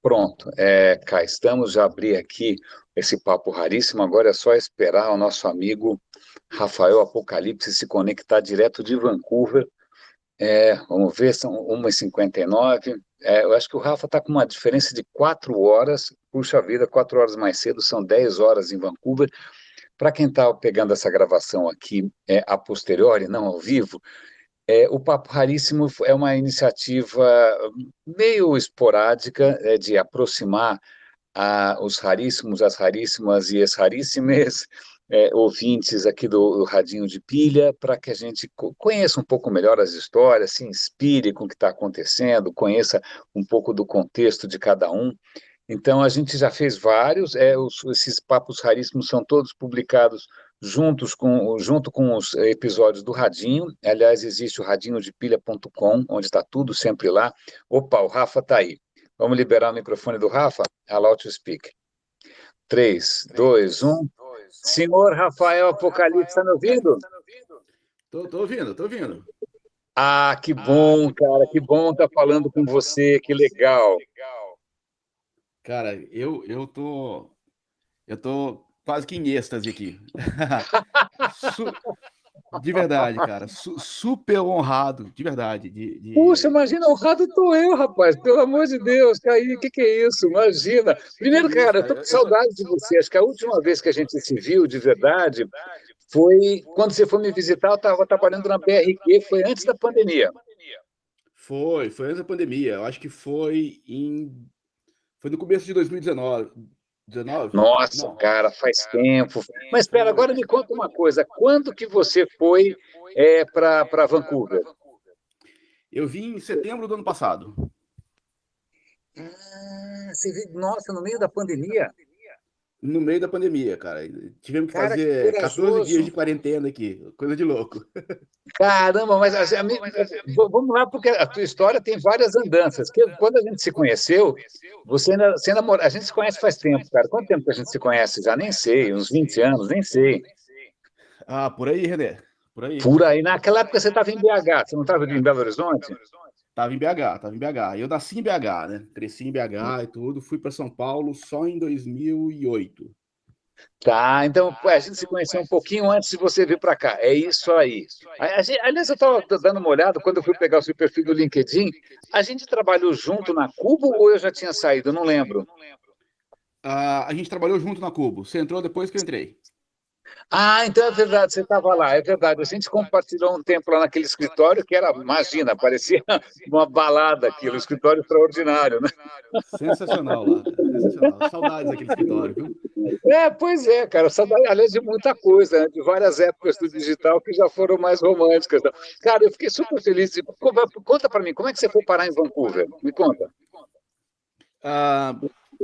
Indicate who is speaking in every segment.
Speaker 1: Pronto, cá estamos, já abri aqui esse papo raríssimo, agora é só esperar o nosso amigo Rafael Apocalipse se conectar direto de Vancouver. Vamos ver, são 1h59. Eu acho que o Rafa está com uma diferença de 4 horas, puxa vida, 4 horas mais cedo, são 10 horas em Vancouver. Para quem está pegando essa gravação aqui a posteriori, não ao vivo, o Papo Raríssimo é uma iniciativa meio esporádica, de aproximar os raríssimos, as raríssimas e as raríssimas ouvintes aqui do Radinho de Pilha, para que a gente conheça um pouco melhor as histórias, se inspire com o que está acontecendo, conheça um pouco do contexto de cada um. Então, a gente já fez vários, esses papos raríssimos são todos publicados junto com os episódios do Radinho. Aliás, existe o radinhodepilha.com, onde está tudo sempre lá. Opa, o Rafa está aí. Vamos liberar o microfone do Rafa? Allow to speak. 3, 2, 1. Senhor Rafael Apocalipse, está me ouvindo?
Speaker 2: Tô ouvindo.
Speaker 1: Ah, que bom, cara, que bom estar falando com você, que legal.
Speaker 2: Cara, eu tô quase que em êxtase aqui. De verdade, cara. Super honrado, de verdade.
Speaker 1: Puxa, imagina, honrado estou eu, rapaz, pelo amor de Deus, Caí, o que é isso? Imagina. Primeiro,
Speaker 2: Que isso,
Speaker 1: cara, eu
Speaker 2: cara.
Speaker 1: estou com saudade de você. Acho que a última vez que a gente se viu de verdade foi quando você foi me visitar. Eu estava trabalhando na BRQ, foi antes da pandemia.
Speaker 2: Foi antes da pandemia. Eu acho que foi no começo de 2019. 19?
Speaker 1: Nossa,
Speaker 2: Não.
Speaker 1: cara, faz tempo. Mas espera,
Speaker 2: Foi.
Speaker 1: agora me conta uma coisa. Quando que você foi para Vancouver?
Speaker 2: Eu vim em setembro do ano passado.
Speaker 1: Você viu, nossa, no meio da pandemia?
Speaker 2: No meio da pandemia, cara. Tivemos que
Speaker 1: Cara, que
Speaker 2: fazer 14 dias
Speaker 1: corajoso.
Speaker 2: de quarentena aqui. Coisa de louco.
Speaker 1: Caramba, mas vamos lá, porque a tua história tem várias andanças. Que quando a gente se conheceu, você namora, a gente se conhece faz tempo, cara. Quanto tempo que a gente se conhece? Já nem sei, uns 20 anos, nem sei.
Speaker 2: Ah, por aí, René. Por aí.
Speaker 1: Por aí, naquela época você estava em BH, você não estava em Belo Horizonte?
Speaker 2: Tava em BH. Eu nasci em BH, né? Cresci em BH e tudo. Fui para São Paulo só em 2008.
Speaker 1: Tá, então pô, a gente se conheceu um pouquinho antes de você vir para cá. É isso aí. Aliás, eu estava dando uma olhada, quando eu fui pegar o seu perfil do LinkedIn, a gente trabalhou junto na Cubo ou eu já tinha saído? Eu não lembro.
Speaker 2: A gente trabalhou junto na Cubo. Você entrou depois que eu entrei.
Speaker 1: Ah, então é verdade, você estava lá, é verdade. A gente compartilhou um tempo lá naquele escritório que era, imagina, parecia uma balada aquilo, um escritório extraordinário, né?
Speaker 2: Sensacional lá, cara. Sensacional. Saudades daquele escritório, viu?
Speaker 1: Pois é, cara, saudade, aliás, de muita coisa, né? De várias épocas do digital que já foram mais românticas, né? Cara, eu fiquei super feliz. Conta para mim, como é que você foi parar em Vancouver? Me conta.
Speaker 2: Ah,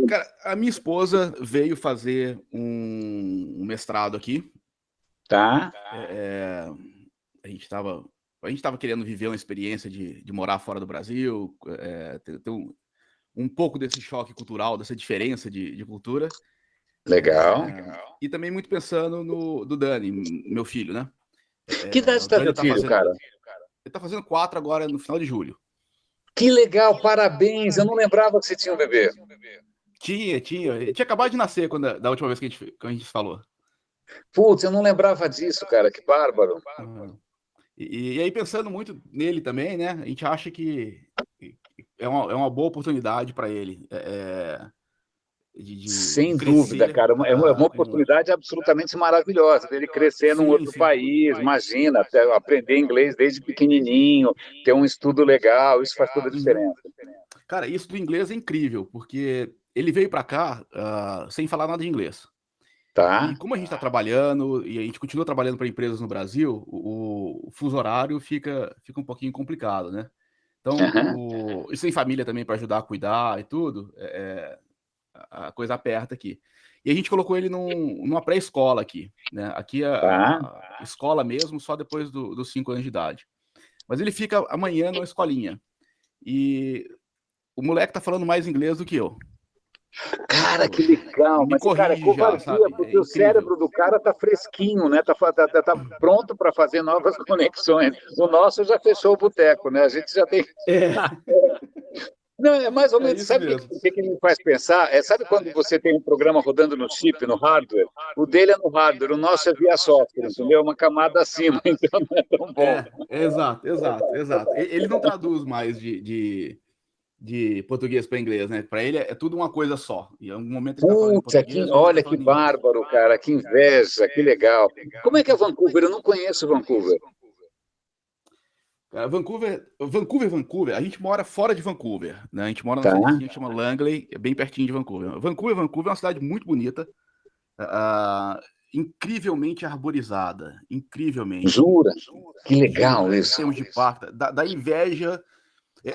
Speaker 2: cara, a minha esposa veio fazer um mestrado aqui.
Speaker 1: Tá?
Speaker 2: É, a gente tava querendo viver uma experiência de morar fora do Brasil, ter um pouco desse choque cultural, dessa diferença de cultura.
Speaker 1: Legal.
Speaker 2: E também muito pensando do Dani, meu filho, né?
Speaker 1: Que idade
Speaker 2: O
Speaker 1: está
Speaker 2: Dani
Speaker 1: teu filho, cara?
Speaker 2: ele tá fazendo 4 agora no final de julho.
Speaker 1: Que legal, parabéns. Eu não lembrava que você tinha um bebê.
Speaker 2: Tinha. Ele tinha acabado de nascer da última vez que a gente falou.
Speaker 1: Putz, eu não lembrava disso, cara, que bárbaro.
Speaker 2: Ah. E aí, pensando muito nele também, né? A gente acha que é uma boa oportunidade para ele de
Speaker 1: Sem dúvida,
Speaker 2: crescer.
Speaker 1: cara, é uma oportunidade absolutamente maravilhosa dele crescer num
Speaker 2: Sim,
Speaker 1: outro
Speaker 2: sim.
Speaker 1: país, imagina, até aprender inglês desde pequenininho, ter um estudo legal, isso faz toda a
Speaker 2: Uhum.
Speaker 1: diferença.
Speaker 2: Cara, isso do inglês é incrível, porque ele veio para cá sem falar nada de inglês. E
Speaker 1: Tá?
Speaker 2: como a gente está trabalhando e a gente continua trabalhando para empresas no Brasil, o fuso horário fica um pouquinho complicado, né? Então,
Speaker 1: Aham.
Speaker 2: e sem família também para ajudar a cuidar e tudo, a coisa aperta aqui. E a gente colocou ele numa pré-escola aqui, né? Aqui
Speaker 1: Tá?
Speaker 2: a escola mesmo, só depois dos 5 anos de idade. Mas ele fica amanhã numa escolinha. E o moleque tá falando mais inglês do que eu.
Speaker 1: Cara,
Speaker 2: Tipo,
Speaker 1: que legal,
Speaker 2: me
Speaker 1: mas, cara, é
Speaker 2: corrige já,
Speaker 1: covardia,
Speaker 2: sabe? É
Speaker 1: porque o
Speaker 2: incrível.
Speaker 1: cérebro do cara tá fresquinho, né? Tá pronto para fazer novas conexões. O nosso já fechou o boteco, né? A gente já tem.
Speaker 2: É,
Speaker 1: Não, é mais ou
Speaker 2: É
Speaker 1: menos,
Speaker 2: isso
Speaker 1: sabe
Speaker 2: mesmo.
Speaker 1: o que me faz pensar? Sabe quando você tem um programa rodando no chip, no hardware? O dele é no hardware, o nosso é via software, entendeu? Uma camada acima, então não é tão bom.
Speaker 2: Exato, exato, exato. Ele não traduz mais de português para inglês, né? Para ele é tudo uma coisa só. E em algum momento ele está falando em
Speaker 1: Puta,
Speaker 2: português, outro ele está
Speaker 1: olha que
Speaker 2: falando em inglês.
Speaker 1: bárbaro, cara, que inveja, que legal. Como é que é Vancouver? Eu não conheço Vancouver.
Speaker 2: Cara, Vancouver, a gente mora fora de Vancouver, né? A gente mora numa
Speaker 1: Tá?
Speaker 2: cidadezinha que chama Langley, é bem pertinho de Vancouver. Vancouver é uma cidade muito bonita, ah, incrivelmente arborizada, incrivelmente.
Speaker 1: Jura? Que
Speaker 2: Juro,
Speaker 1: legal
Speaker 2: cara, em
Speaker 1: isso.
Speaker 2: termos de parque, da inveja.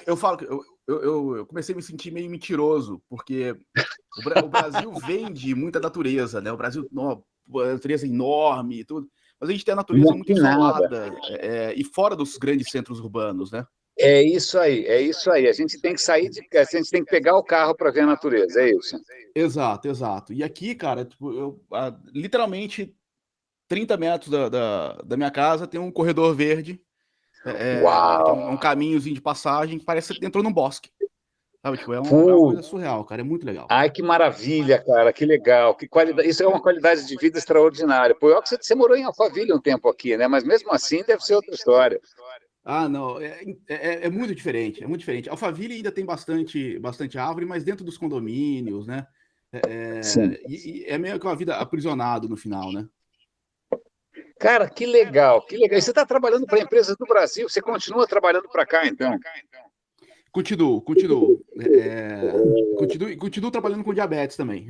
Speaker 2: Eu falo que eu comecei a me sentir meio mentiroso, porque o Brasil vende muita natureza, né? O Brasil, natureza enorme e tudo, mas a gente tem a natureza
Speaker 1: Não,
Speaker 2: muito
Speaker 1: que nada.
Speaker 2: isolada e fora dos grandes centros urbanos, né?
Speaker 1: É isso aí, é isso aí. A gente tem que sair de casa, a gente tem que pegar o carro para ver a natureza, é isso.
Speaker 2: Exato, exato. E aqui, cara, tipo, literalmente 30 metros da minha casa tem um corredor verde, que é
Speaker 1: Uau!
Speaker 2: um caminhozinho de passagem, que parece que você entrou num bosque. Sabe, tipo, é uma
Speaker 1: Pô,
Speaker 2: coisa surreal, cara, é muito legal.
Speaker 1: ai, que maravilha, cara, que legal, que qualidade. Isso é uma qualidade de vida extraordinária. Pô, ó, que você morou em Alphaville um tempo aqui, né? Mas mesmo assim deve ser outra história.
Speaker 2: Ah, não, é muito diferente, é muito diferente. Alphaville ainda tem bastante árvore, mas dentro dos condomínios, né?
Speaker 1: Sim.
Speaker 2: E é meio que uma vida aprisionado no final, né?
Speaker 1: Cara, que legal, que legal. E você está trabalhando para empresas do Brasil, você continua trabalhando para cá, então?
Speaker 2: Continuo. Continuo trabalhando com diabetes também.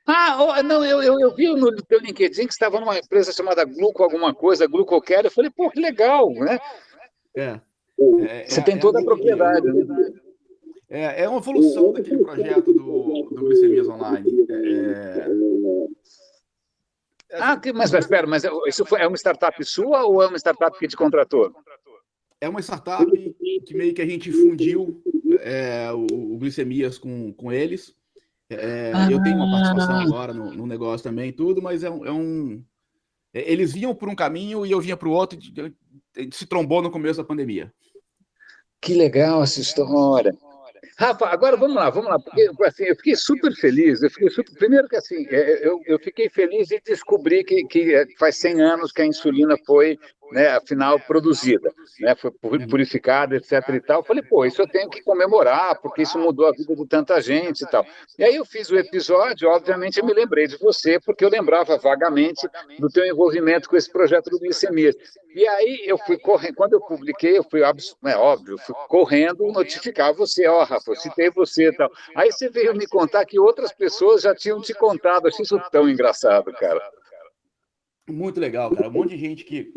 Speaker 1: Ah, não, eu vi no teu LinkedIn que você estava numa empresa chamada Gluco alguma coisa, Glucocare. Eu falei, pô, que legal, né?
Speaker 2: É,
Speaker 1: Você tem
Speaker 2: a
Speaker 1: toda a
Speaker 2: glicemia.
Speaker 1: propriedade, né?
Speaker 2: É uma evolução daquele projeto do Glicemias Online.
Speaker 1: Mas espera, isso é uma startup sua ou é uma startup que te contratou?
Speaker 2: É uma startup que meio que a gente fundiu o Glicemias com eles. Eu tenho uma participação
Speaker 1: Ah,
Speaker 2: agora no negócio também, tudo, mas eles vinham por um caminho e eu vinha para o outro, e se trombou no começo da pandemia.
Speaker 1: que legal essa história. Rafa, agora vamos lá, porque assim, eu fiquei super feliz. Primeiro que assim, eu fiquei feliz de descobrir que faz 100 anos que a insulina foi, né, afinal, produzida, né, foi
Speaker 2: Uhum.
Speaker 1: purificada, etc. e tal. Eu falei, pô, isso eu tenho que comemorar, porque isso mudou a vida de tanta gente e tal. E aí eu fiz o episódio, obviamente eu me lembrei de você, porque eu lembrava vagamente do teu envolvimento com esse projeto do Glicemia. E aí eu fui correndo, quando eu publiquei, é óbvio, fui correndo notificar você, ó, Rafa, eu citei você e tal. Aí você veio me contar que outras pessoas já tinham te contado, achei isso tão engraçado, cara.
Speaker 2: Muito legal, cara. Um monte de gente que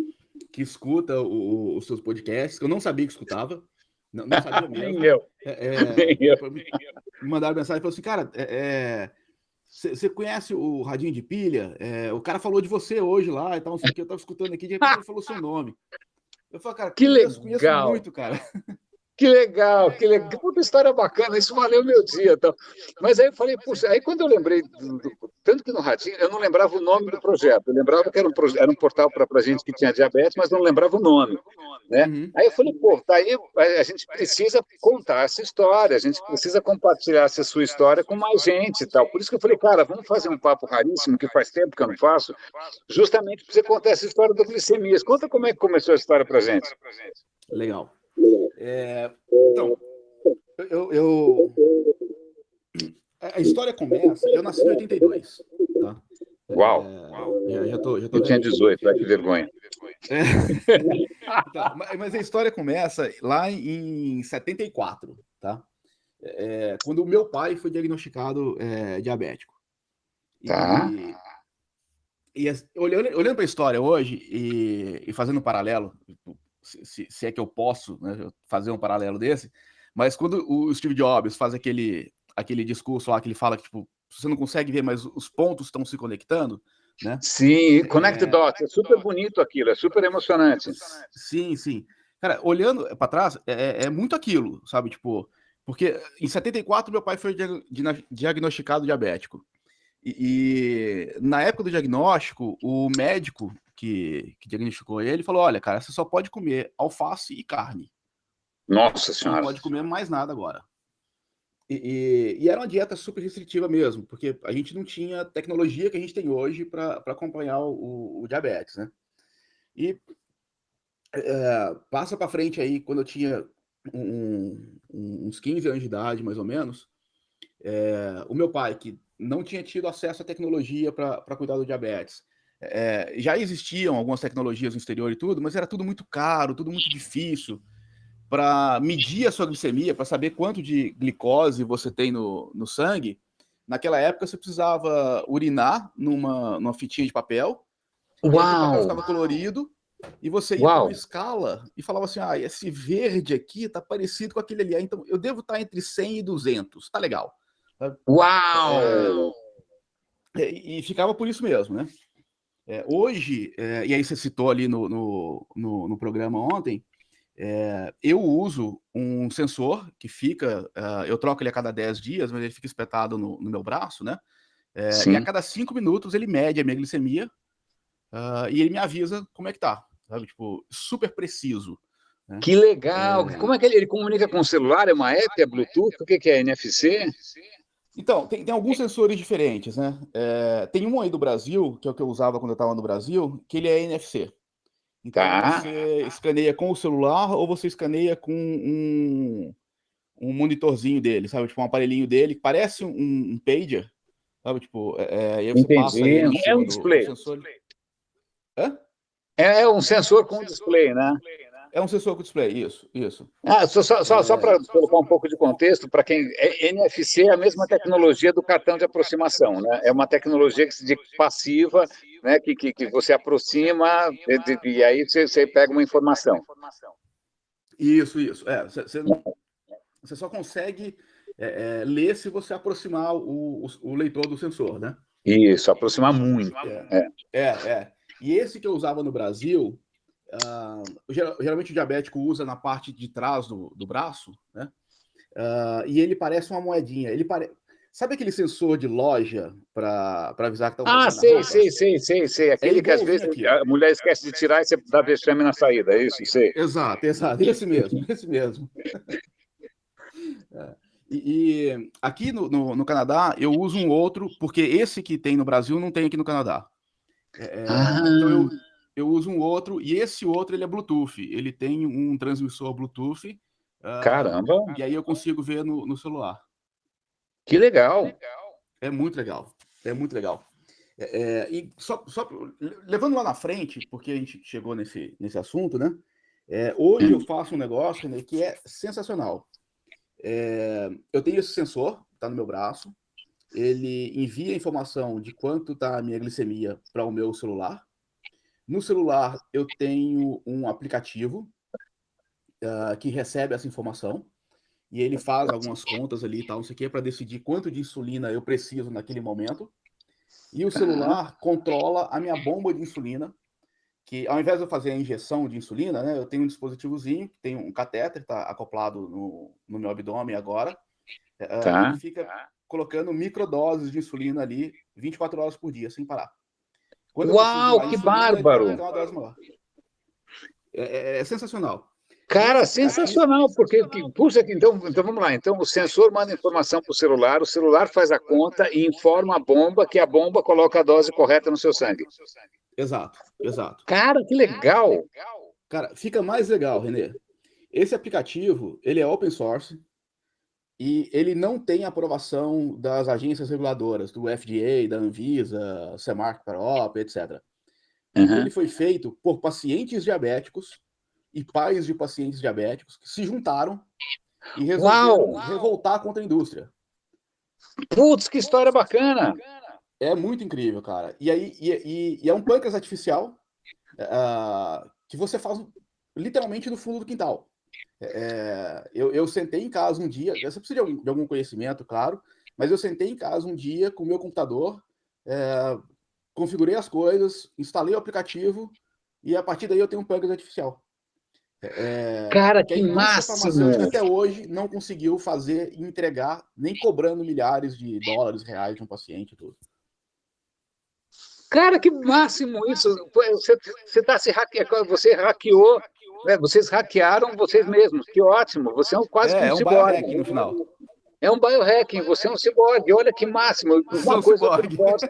Speaker 2: escuta os seus podcasts, que eu não sabia que escutava, não sabia
Speaker 1: Nem
Speaker 2: mesmo.
Speaker 1: eu, nem eu.
Speaker 2: Me mandaram mensagem e falaram assim, cara, você conhece o Radinho de Pilha? O cara falou de você hoje lá e tal, não sei o que, eu tava escutando aqui, de repente ele falou seu nome. Eu falei, cara,
Speaker 1: Que
Speaker 2: conheço
Speaker 1: legal.
Speaker 2: muito, cara.
Speaker 1: Que legal, que legal. Que puta história bacana, isso valeu meu dia. Então. Mas aí eu falei, puxa, aí quando eu lembrei, tanto que no Ratinho, eu não lembrava o nome do projeto, eu lembrava que era um portal para gente que tinha diabetes, mas não lembrava o nome. Né?
Speaker 2: Uhum.
Speaker 1: Aí eu falei, pô, tá aí, a gente precisa contar essa história, a gente precisa compartilhar essa sua história com mais gente e tal. Por isso que eu falei, cara, vamos fazer um papo raríssimo, que faz tempo que eu não faço, justamente para você contar essa história da glicemias. Conta como é que começou a história para gente.
Speaker 2: Legal. Então, eu, a história começa. Eu nasci em 82, tá?
Speaker 1: Uau!
Speaker 2: Já tô
Speaker 1: Eu tinha
Speaker 2: velhinho.
Speaker 1: 18, que vergonha.
Speaker 2: É, então, mas a história começa lá em 74, tá? Quando o meu pai foi diagnosticado diabético.
Speaker 1: Tá.
Speaker 2: Olhando para a história hoje e fazendo um paralelo, se é que eu posso, né, fazer um paralelo desse, mas quando o Steve Jobs faz aquele discurso lá que ele fala que tipo, você não consegue ver, mas os pontos estão se conectando, né?
Speaker 1: Sim, Connect Dots, é super bonito aquilo, é super emocionante.
Speaker 2: Sim, sim. Cara, olhando para trás, é muito aquilo, sabe? Tipo, porque em 74 meu pai foi diagnosticado diabético. Na época do diagnóstico, o médico que diagnosticou ele falou: olha, cara, você só pode comer alface e carne.
Speaker 1: Nossa
Speaker 2: Você não
Speaker 1: Senhora.
Speaker 2: pode comer mais nada agora. E era uma dieta super restritiva mesmo, porque a gente não tinha tecnologia que a gente tem hoje para acompanhar o diabetes, né? E passa para frente aí, quando eu tinha uns 15 anos de idade, mais ou menos, o meu pai, que não tinha tido acesso à tecnologia para cuidar do diabetes, já existiam algumas tecnologias no exterior e tudo, mas era tudo muito caro, tudo muito difícil. Para medir a sua glicemia, para saber quanto de glicose você tem no sangue, naquela época você precisava urinar numa fitinha de papel, e aquele papel
Speaker 1: Uau!
Speaker 2: ficava colorido, e você ia com uma
Speaker 1: Uau!
Speaker 2: escala e falava assim: ah, esse verde aqui tá parecido com aquele ali, então eu devo estar entre 100 e 200, tá legal.
Speaker 1: Uau!
Speaker 2: E ficava por isso mesmo, né? Hoje, e aí você citou ali no programa ontem, eu uso um sensor que fica, eu troco ele a cada 10 dias, mas ele fica espetado no meu braço, né? E a
Speaker 1: Sim.
Speaker 2: cada 5 minutos ele mede a minha glicemia, e ele me avisa como é que tá, sabe? Tipo, super preciso, né?
Speaker 1: Que legal! Como é que ele comunica com o celular? É uma app? É Bluetooth? O que é? NFC?
Speaker 2: Então, tem alguns sensores diferentes, né? Tem um aí do Brasil, que é o que eu usava quando eu estava no Brasil, que ele é NFC. Então,
Speaker 1: Tá.
Speaker 2: você escaneia com o celular ou você escaneia com um monitorzinho dele, sabe? Tipo, um aparelhinho dele, que parece um pager, sabe? Tipo, e aí você passa
Speaker 1: Entendi.
Speaker 2: ele em
Speaker 1: É um
Speaker 2: cima do
Speaker 1: display.
Speaker 2: sensor. Hã?
Speaker 1: É um sensor com display, né?
Speaker 2: É um sensor com display, isso.
Speaker 1: Ah, só para colocar um pouco de contexto, para quem. NFC é a mesma tecnologia do cartão de aproximação, né? É uma tecnologia de passiva, né? Que você aproxima e aí você pega uma informação.
Speaker 2: Isso. Você só consegue ler se você aproximar o leitor do sensor, né?
Speaker 1: Isso, aproximar muito. É.
Speaker 2: E esse que eu usava no Brasil, geralmente o diabético usa na parte de trás do braço, né? E ele parece uma moedinha. Sabe aquele sensor de loja para avisar que estão
Speaker 1: Ah,
Speaker 2: vendendo a
Speaker 1: sei,
Speaker 2: roupa?
Speaker 1: sei, sei, sei, sei.
Speaker 2: É
Speaker 1: Aquele que às vezes
Speaker 2: igualzinho aquilo.
Speaker 1: a mulher esquece de tirar e você dá vexame na saída, é isso? Sei.
Speaker 2: Exato. Esse mesmo, esse mesmo. E aqui no Canadá eu uso um outro, porque esse que tem no Brasil não tem aqui no Canadá. Então
Speaker 1: Ah,
Speaker 2: eu uso um outro, e esse outro ele é Bluetooth. Ele tem um transmissor Bluetooth,
Speaker 1: caramba,
Speaker 2: e aí eu consigo ver no celular.
Speaker 1: que legal.
Speaker 2: É muito legal. É muito legal. E só levando lá na frente, porque a gente chegou nesse assunto, né? Hoje eu
Speaker 1: Hum,
Speaker 2: faço um negócio, né, que é sensacional. Eu tenho esse sensor, tá no meu braço. Ele envia a informação de quanto tá a minha glicemia para o meu celular. No celular eu tenho um aplicativo que recebe essa informação e ele faz algumas contas ali e tal, não sei o que, para decidir quanto de insulina eu preciso naquele momento. E o
Speaker 1: tá.
Speaker 2: celular controla a minha bomba de insulina, que ao invés de eu fazer a injeção de insulina, né, eu tenho um dispositivozinho, tem um catéter, está acoplado no meu abdômen agora, e ele
Speaker 1: Tá.
Speaker 2: fica colocando microdoses de insulina ali 24 horas por dia, sem parar. Quando eu preciso de
Speaker 1: Uau,
Speaker 2: mais
Speaker 1: que
Speaker 2: insulina, ele vai
Speaker 1: bárbaro!
Speaker 2: aplicar uma dose maior. É sensacional. E
Speaker 1: Cara,
Speaker 2: esse aplicativo.
Speaker 1: sensacional, porque, puxa, então vamos lá. Então, o sensor manda informação para o celular faz a conta e informa a bomba que a bomba coloca a dose correta no seu sangue.
Speaker 2: Exato.
Speaker 1: Cara, que legal!
Speaker 2: Cara, fica mais legal, Renê. Esse aplicativo, ele é open source e ele não tem aprovação das agências reguladoras, do FDA, da Anvisa, Semark Parop, etc. Porque ele
Speaker 1: Uhum.
Speaker 2: foi feito por pacientes diabéticos e pais de pacientes diabéticos que se juntaram e resolveram
Speaker 1: Uau!
Speaker 2: revoltar contra a indústria.
Speaker 1: Putz, que história bacana!
Speaker 2: É muito incrível, cara. E aí é um pâncreas artificial que você faz literalmente no fundo do quintal. Eu sentei em casa um dia, você precisa de algum conhecimento, claro, mas eu sentei em casa um dia com o meu computador, configurei as coisas, instalei o aplicativo e a partir daí eu tenho um pâncreas artificial.
Speaker 1: Cara,
Speaker 2: Que a
Speaker 1: que
Speaker 2: indústria farmacêutica
Speaker 1: máximo!
Speaker 2: até hoje não conseguiu fazer e entregar, nem cobrando milhares de dólares, reais de um paciente e tudo.
Speaker 1: Cara, que máximo isso! Você tá se hackeando, você hackeou, né? Vocês hackearam vocês mesmos. Que ótimo! Você é quase que um
Speaker 2: É um
Speaker 1: ciborgue.
Speaker 2: biohacking no final.
Speaker 1: É um biohacking, você é um ciborgue, olha que máximo, uma
Speaker 2: São
Speaker 1: coisa que eu
Speaker 2: ciborgue.
Speaker 1: gosto.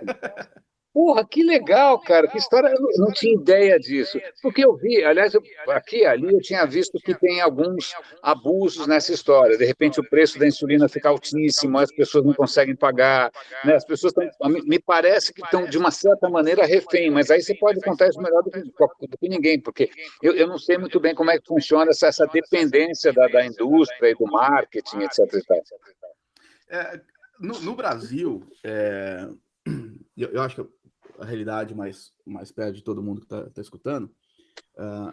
Speaker 1: Porra, que legal, cara, que história, eu não tinha ideia disso. Porque eu vi, aliás, aqui e ali eu tinha visto que tem alguns abusos nessa história. De repente o preço da insulina fica altíssimo, as pessoas não conseguem pagar, né? As pessoas estão, me parece que estão, de uma certa maneira, refém, mas aí você pode contar isso melhor do que ninguém, porque eu não sei muito bem como é que funciona essa dependência da indústria e do marketing, etc. e tal.
Speaker 2: É, no Brasil, eu acho que a realidade mais perto de todo mundo que está escutando,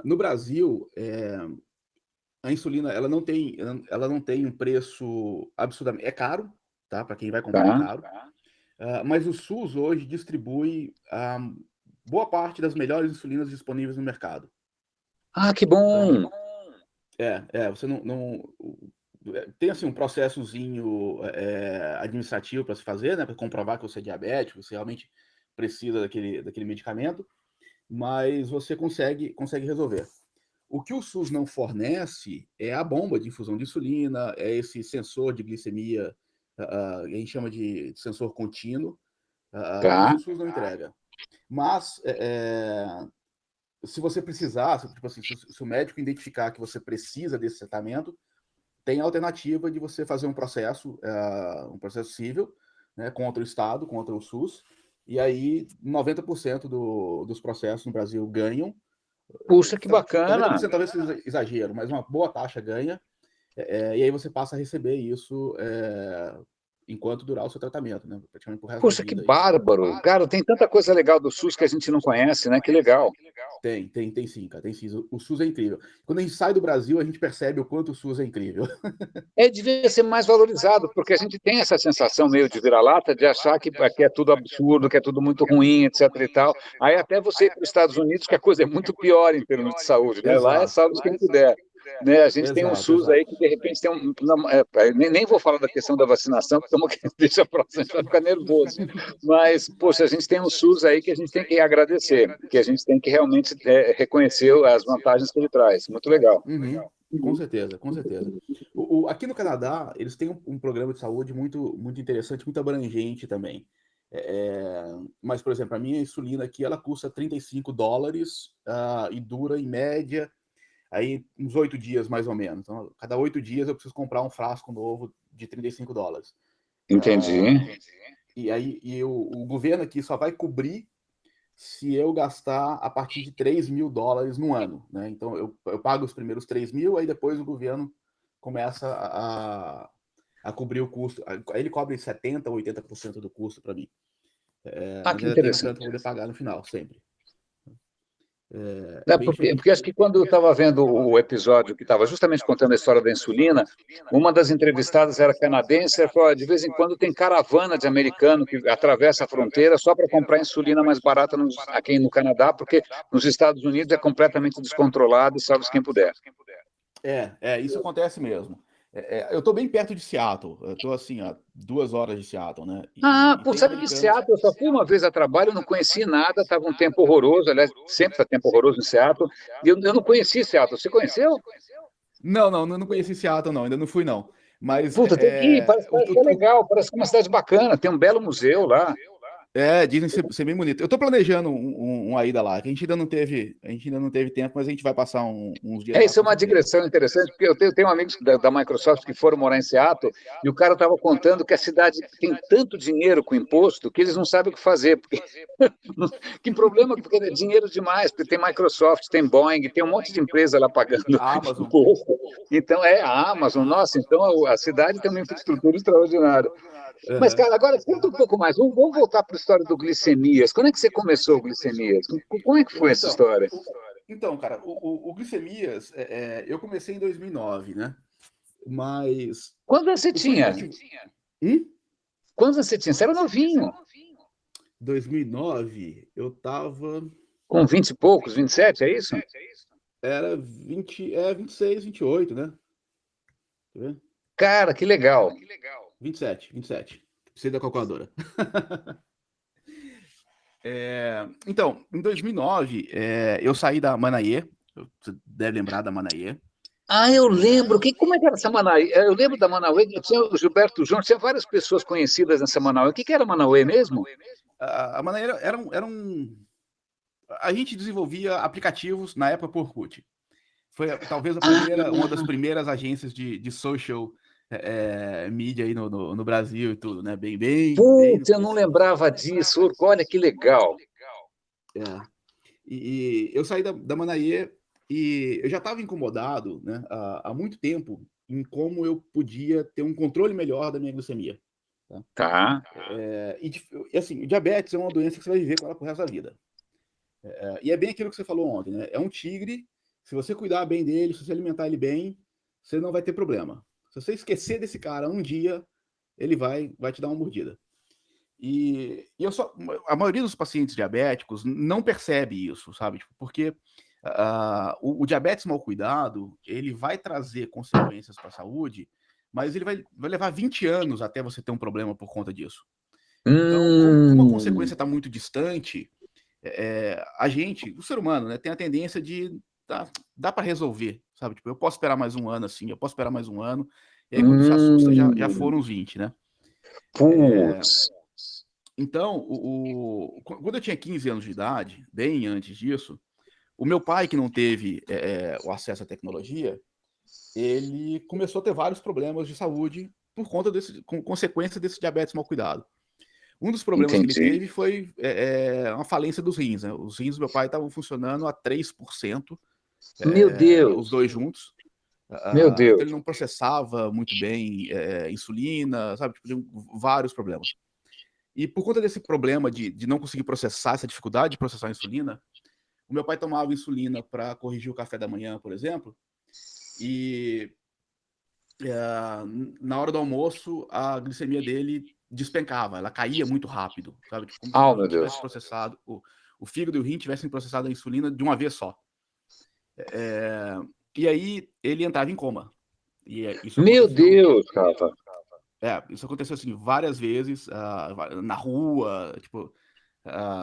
Speaker 2: no Brasil, a insulina ela não tem um preço absurdamente. É caro, tá? Para quem vai comprar é
Speaker 1: Tá?
Speaker 2: caro. Mas o SUS hoje distribui boa parte das melhores insulinas disponíveis no mercado.
Speaker 1: Ah, que bom!
Speaker 2: Então, você tem assim um processozinho administrativo para se fazer, né, para comprovar que você é diabético, você realmente precisa daquele medicamento, mas você consegue resolver. O que o SUS não fornece é a bomba de infusão de insulina, é esse sensor de glicemia, a gente chama de sensor contínuo, isso
Speaker 1: Tá?
Speaker 2: o SUS não entrega. Mas se você precisar, tipo assim, se o médico identificar que você precisa desse tratamento, tem a alternativa de você fazer um processo civil, né, contra o Estado, contra o SUS, e aí 90% dos processos no Brasil ganham.
Speaker 1: Puxa, que bacana!
Speaker 2: 90% talvez seja exagero, mas uma boa taxa ganha, e aí você passa a receber isso enquanto durar o seu tratamento, né, praticamente pro resto da
Speaker 1: Puxa, que
Speaker 2: vida aí.
Speaker 1: bárbaro! Cara, tem tanta coisa legal do SUS que a gente não conhece, né? Que legal.
Speaker 2: Tem sim, cara, tem sim. O SUS é incrível. Quando a gente sai do Brasil, a gente percebe o quanto o SUS é incrível.
Speaker 1: Devia ser mais valorizado, porque a gente tem essa sensação meio de vira-lata de achar que aqui é tudo absurdo, que é tudo muito ruim, etc. e tal. Aí até você ir para os Estados Unidos, que a coisa é muito pior em termos de saúde, né? Lá é
Speaker 2: Exato.
Speaker 1: salve quem puder. Né? A gente tem um
Speaker 2: Exato,
Speaker 1: SUS
Speaker 2: exato.
Speaker 1: aí que de repente tem um. Não, nem vou falar da questão da vacinação, porque estamos deixa para a gente vai ficar nervoso. Mas, poxa, a gente tem um SUS aí que a gente tem que agradecer, que a gente tem que realmente reconhecer as vantagens que ele traz. Muito legal.
Speaker 2: Uhum. Com certeza, com certeza. Aqui no Canadá, eles têm um programa de saúde muito, muito interessante, muito abrangente também. Mas, por exemplo, a minha insulina aqui, ela custa $35 e dura, em média, aí uns 8 dias, mais ou menos. Então, cada 8 dias eu preciso comprar um frasco novo de $35.
Speaker 1: Entendi.
Speaker 2: E aí o governo aqui só vai cobrir se eu gastar a partir de $3.000 no ano, né? Então eu pago os primeiros 3.000, aí depois o governo começa a cobrir o custo. Aí ele cobre 70% ou 80% do custo para mim.
Speaker 1: Ah,
Speaker 2: Mas
Speaker 1: que
Speaker 2: ainda tem um tanto
Speaker 1: interessante.
Speaker 2: para poder pagar no final, sempre. É
Speaker 1: É,
Speaker 2: bem
Speaker 1: porque
Speaker 2: diferente.
Speaker 1: acho que quando eu estava vendo o episódio que estava justamente contando a história da insulina, uma das entrevistadas era canadense, ela falou: "Ah, de vez em quando tem caravana de americano que atravessa a fronteira só para comprar insulina mais barata aqui no Canadá, porque nos Estados Unidos é completamente descontrolado e salve quem puder."
Speaker 2: Isso acontece mesmo. Eu estou bem perto de Seattle. Eu estou assim, a 2 horas de Seattle, né?
Speaker 1: Ah,
Speaker 2: E
Speaker 1: por
Speaker 2: tem
Speaker 1: sabe que
Speaker 2: americanos.
Speaker 1: Seattle, eu só fui uma vez a trabalho, eu não conheci nada, estava um tempo horroroso, aliás, sempre está tempo horroroso em Seattle, e eu não conheci Seattle. Você conheceu?
Speaker 2: Não, não, não conheci Seattle, não. Ainda não fui, não. Mas
Speaker 1: Puta, tem que ir, parece que é legal, parece que é uma cidade bacana, tem um belo museu lá.
Speaker 2: dizem ser bem bonito. Eu tô planejando uma ida lá, que a gente ainda não teve tempo, mas a gente vai passar uns dias lá
Speaker 1: Isso é
Speaker 2: com
Speaker 1: uma
Speaker 2: certeza.
Speaker 1: digressão interessante, porque eu tenho amigos da Microsoft que foram morar em Seattle, e o cara estava contando que a cidade tem tanto dinheiro com imposto que eles não sabem o que fazer, porque que problema, porque é dinheiro demais, porque tem Microsoft, tem Boeing, tem um monte de empresa lá pagando
Speaker 2: A Amazon.
Speaker 1: imposto. Então, é a Amazon, nossa, então a cidade tem uma infraestrutura extraordinária. Mas,
Speaker 2: Aham.
Speaker 1: cara, agora conta um pouco mais. Vamos voltar para a história do glicemias. Quando é que você começou o glicemias? Como é que foi essa
Speaker 2: Então,
Speaker 1: história?
Speaker 2: cara, o Glicemias, eu comecei em 2009, né? Mas
Speaker 1: Quando você
Speaker 2: o foi
Speaker 1: tinha?
Speaker 2: assim, em
Speaker 1: Quando você tinha? Você era novinho,
Speaker 2: 2009 eu tava,
Speaker 1: com 20 e poucos, 27, é isso?
Speaker 2: era 26, 28, né? Tá vendo?
Speaker 1: Cara, que legal.
Speaker 2: 27. Precisa da calculadora. Então, em 2009, eu saí da Manaê, você deve lembrar da Manaê.
Speaker 1: Ah, eu lembro. Como é que era essa Manauê? Eu lembro da Manauê, tinha o Gilberto Jones, tinha várias pessoas conhecidas nessa Manauê. O que era Manauê mesmo?
Speaker 2: A maneira a gente desenvolvia aplicativos na época por Orkut. Foi talvez
Speaker 1: Ah,
Speaker 2: uma das primeiras agências de social mídia aí no Brasil e tudo, né? Bem no
Speaker 1: putz, eu não
Speaker 2: comecinho.
Speaker 1: lembrava disso. Olha que legal.
Speaker 2: É. E eu saí da Manaê e eu já estava incomodado, né, há muito tempo em como eu podia ter um controle melhor da minha glicemia. Tá?
Speaker 1: Tá.
Speaker 2: E assim, o diabetes é uma doença que você vai viver com ela pro resto da vida. E é bem aquilo que você falou ontem, né? É um tigre, se você cuidar bem dele, se você alimentar ele bem, você não vai ter problema. Se você esquecer desse cara um dia, ele vai te dar uma mordida. E eu só, a maioria dos pacientes diabéticos não percebe isso, sabe? Tipo, porque o diabetes mal cuidado, ele vai trazer consequências para a saúde, mas ele vai levar 20 anos até você ter um problema por conta disso. Então, como a consequência
Speaker 1: Hum,
Speaker 2: está muito distante, a gente, o ser humano, né, tem a tendência de dá para resolver, sabe? Tipo, eu posso esperar mais um ano assim, eu posso esperar mais um ano, e aí quando se assusta já foram
Speaker 1: hum,
Speaker 2: os 20, né?
Speaker 1: putz.
Speaker 2: Então, quando eu tinha 15 anos de idade, bem antes disso, o meu pai, que não teve o acesso à tecnologia, ele começou a ter vários problemas de saúde por conta com consequência desse diabetes mal cuidado. Um dos problemas que ele
Speaker 1: Entendi.
Speaker 2: teve foi uma falência dos rins. Né? Os rins do meu pai estavam funcionando a 3%,
Speaker 1: Meu
Speaker 2: os
Speaker 1: Deus,
Speaker 2: dois juntos.
Speaker 1: meu
Speaker 2: Então
Speaker 1: Deus.
Speaker 2: ele não processava muito bem insulina, sabe? Tipo, tinha vários problemas. E por conta desse problema de não conseguir processar, essa dificuldade de processar a insulina, o meu pai tomava insulina para corrigir o café da manhã, por exemplo, e na hora do almoço a glicemia dele despencava, ela caía muito rápido, sabe? Tipo, como se o
Speaker 1: Oh,
Speaker 2: rim
Speaker 1: meu
Speaker 2: tivesse
Speaker 1: Deus.
Speaker 2: processado, o fígado e o rim tivessem processado a insulina de uma vez só. É, e aí ele entrava em coma. E isso
Speaker 1: Meu
Speaker 2: aconteceu.
Speaker 1: Deus, Rafa.
Speaker 2: Isso aconteceu assim várias vezes na rua, tipo,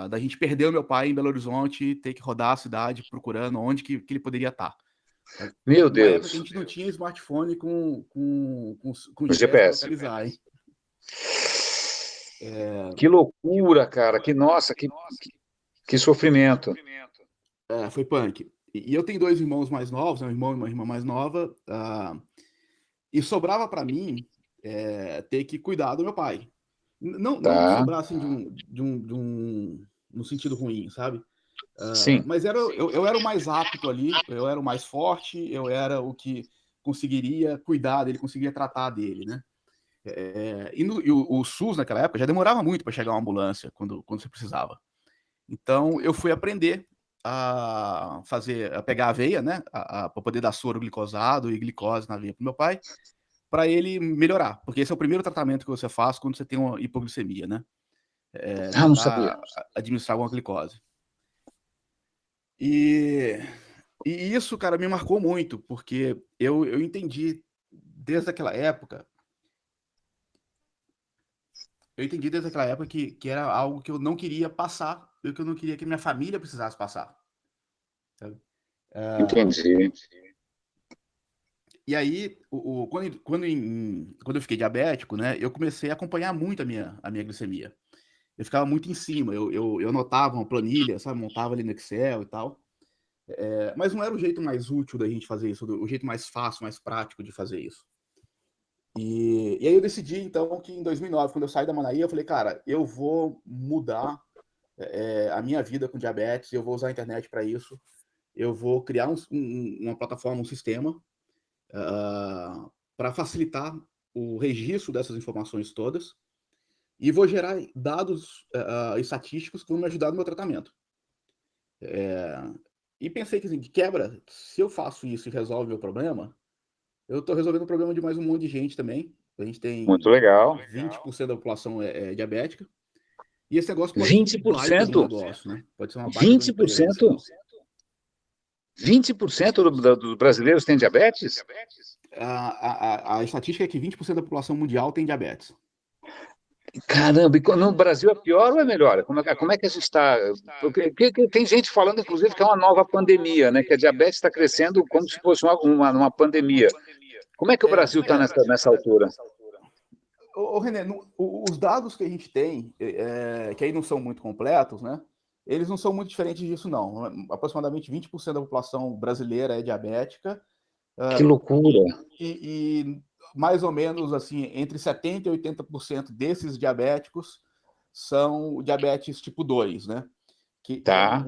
Speaker 2: da gente perder o meu pai em Belo Horizonte, ter que rodar a cidade procurando onde que ele poderia estar.
Speaker 1: Meu
Speaker 2: Numa época que a
Speaker 1: Deus.
Speaker 2: gente não tinha smartphone com
Speaker 1: O
Speaker 2: GPS para
Speaker 1: GPS.
Speaker 2: localizar, hein?
Speaker 1: Que loucura, cara. Que nossa, que sofrimento.
Speaker 2: Foi punk. E eu tenho dois irmãos mais novos, né, um irmão e uma irmã mais nova, e sobrava para mim ter que cuidar do meu pai. Não
Speaker 1: Tá.
Speaker 2: sobrar assim no sentido ruim, sabe?
Speaker 1: Sim.
Speaker 2: Mas eu era o mais apto ali, eu era o mais forte, eu era o que conseguiria cuidar dele, conseguiria tratar dele, né? E o SUS naquela época já demorava muito para chegar uma ambulância quando você precisava. Então eu fui aprender a pegar a aveia, né? Para poder dar soro glicosado e glicose na veia para meu pai, para ele melhorar, porque esse é o primeiro tratamento que você faz quando você tem uma hipoglicemia, né?
Speaker 1: Ah, não sabia.
Speaker 2: Tentar administrar alguma glicose. E, e isso, cara, me marcou muito, porque eu entendi desde aquela época, que era algo que eu não queria passar, e que eu não queria que minha família precisasse passar. Sabe? Ah,
Speaker 1: Entendi.
Speaker 2: e aí, quando eu fiquei diabético, né, eu comecei a acompanhar muito a minha glicemia. Eu ficava muito em cima, eu anotava uma planilha, sabe, montava ali no Excel e tal. Mas não era o jeito mais útil da gente fazer isso, o jeito mais fácil, mais prático de fazer isso. E aí eu decidi, então, que em 2009, quando eu saí da Manaí, eu falei, cara, eu vou mudar a minha vida com diabetes, eu vou usar a internet para isso, eu vou criar uma plataforma, um sistema para facilitar o registro dessas informações todas e vou gerar dados estatísticos que vão me ajudar no meu tratamento. E pensei que, assim, de quebra, se eu faço isso e resolve o meu problema, eu estou resolvendo o problema de mais um monte de gente também. A gente
Speaker 1: Muito
Speaker 2: tem
Speaker 1: legal.
Speaker 2: 20% da população diabética. E esse negócio pode ser um
Speaker 1: Vinte por
Speaker 2: baita de um
Speaker 1: cento.
Speaker 2: negócio, né? Pode ser uma baita de uma
Speaker 1: Vinte por
Speaker 2: empresa.
Speaker 1: cento. 20% dos brasileiros têm diabetes?
Speaker 2: A estatística é que 20% da população mundial tem diabetes.
Speaker 1: Caramba, e no Brasil é pior ou é melhor? Como é que a gente está? Porque tem gente falando, inclusive, que é uma nova pandemia, né? Que a diabetes está crescendo como se fosse uma pandemia. Como é que o Brasil está nessa altura?
Speaker 2: René, os dados que a gente tem, que aí não são muito completos, né? Eles não são muito diferentes disso, não. Aproximadamente 20% da população brasileira é diabética,
Speaker 1: Que loucura.
Speaker 2: e mais ou menos assim, entre 70% e 80% desses diabéticos são diabetes tipo 2, né? Que é
Speaker 1: Tá.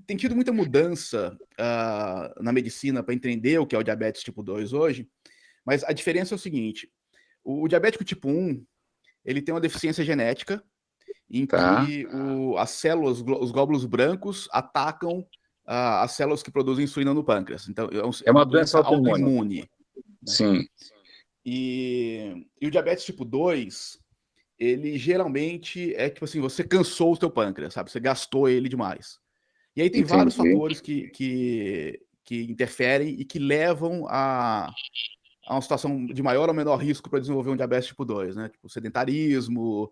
Speaker 2: tem tido muita mudança na medicina para entender o que é o diabetes tipo 2 hoje, mas a diferença é o seguinte: o diabético tipo 1, ele tem uma deficiência genética em
Speaker 1: Tá.
Speaker 2: que as células, os glóbulos brancos atacam as células que produzem insulina no pâncreas. Então,
Speaker 1: É
Speaker 2: é uma
Speaker 1: uma doença
Speaker 2: doença
Speaker 1: autoimune.
Speaker 2: autoimune, né?
Speaker 1: Sim,
Speaker 2: E o diabetes tipo 2, ele geralmente é tipo assim, você cansou o teu pâncreas, sabe? Você gastou ele demais. E aí tem vários
Speaker 1: entendi.
Speaker 2: fatores que interferem e que levam a uma situação de maior ou menor risco para desenvolver um diabetes tipo 2, né? Tipo, sedentarismo,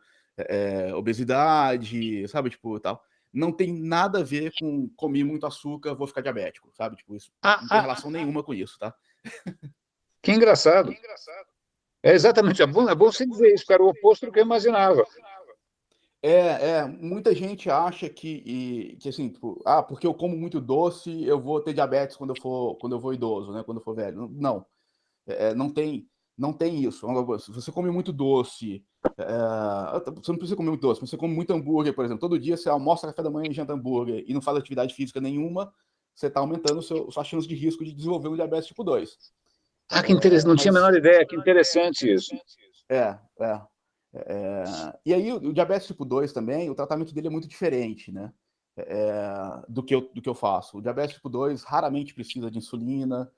Speaker 2: obesidade, sabe? Tipo, tal. Não tem nada a ver com comer muito açúcar, vou ficar diabético, sabe? Tipo, isso
Speaker 1: Ah,
Speaker 2: não tem
Speaker 1: ah,
Speaker 2: relação nenhuma com isso, tá?
Speaker 1: que engraçado. É exatamente, é bom você dizer isso, cara, o oposto do que eu imaginava.
Speaker 2: Muita gente acha que assim, tipo, porque eu como muito doce, eu vou ter diabetes quando eu for idoso, né? Quando eu for velho. Não, não tem, não tem isso. Se você come muito doce, você não precisa comer muito doce, mas você come muito hambúrguer, por exemplo, todo dia você almoça, café da manhã e janta hambúrguer e não faz atividade física nenhuma, você está aumentando sua chance de risco de desenvolver um diabetes tipo 2.
Speaker 1: Ah, que interessante, não tinha a menor ideia, que interessante isso.
Speaker 2: É, é. E aí, o diabetes tipo 2 também, o tratamento dele é muito diferente, né? Do que eu faço. O diabetes tipo 2 raramente precisa de insulina,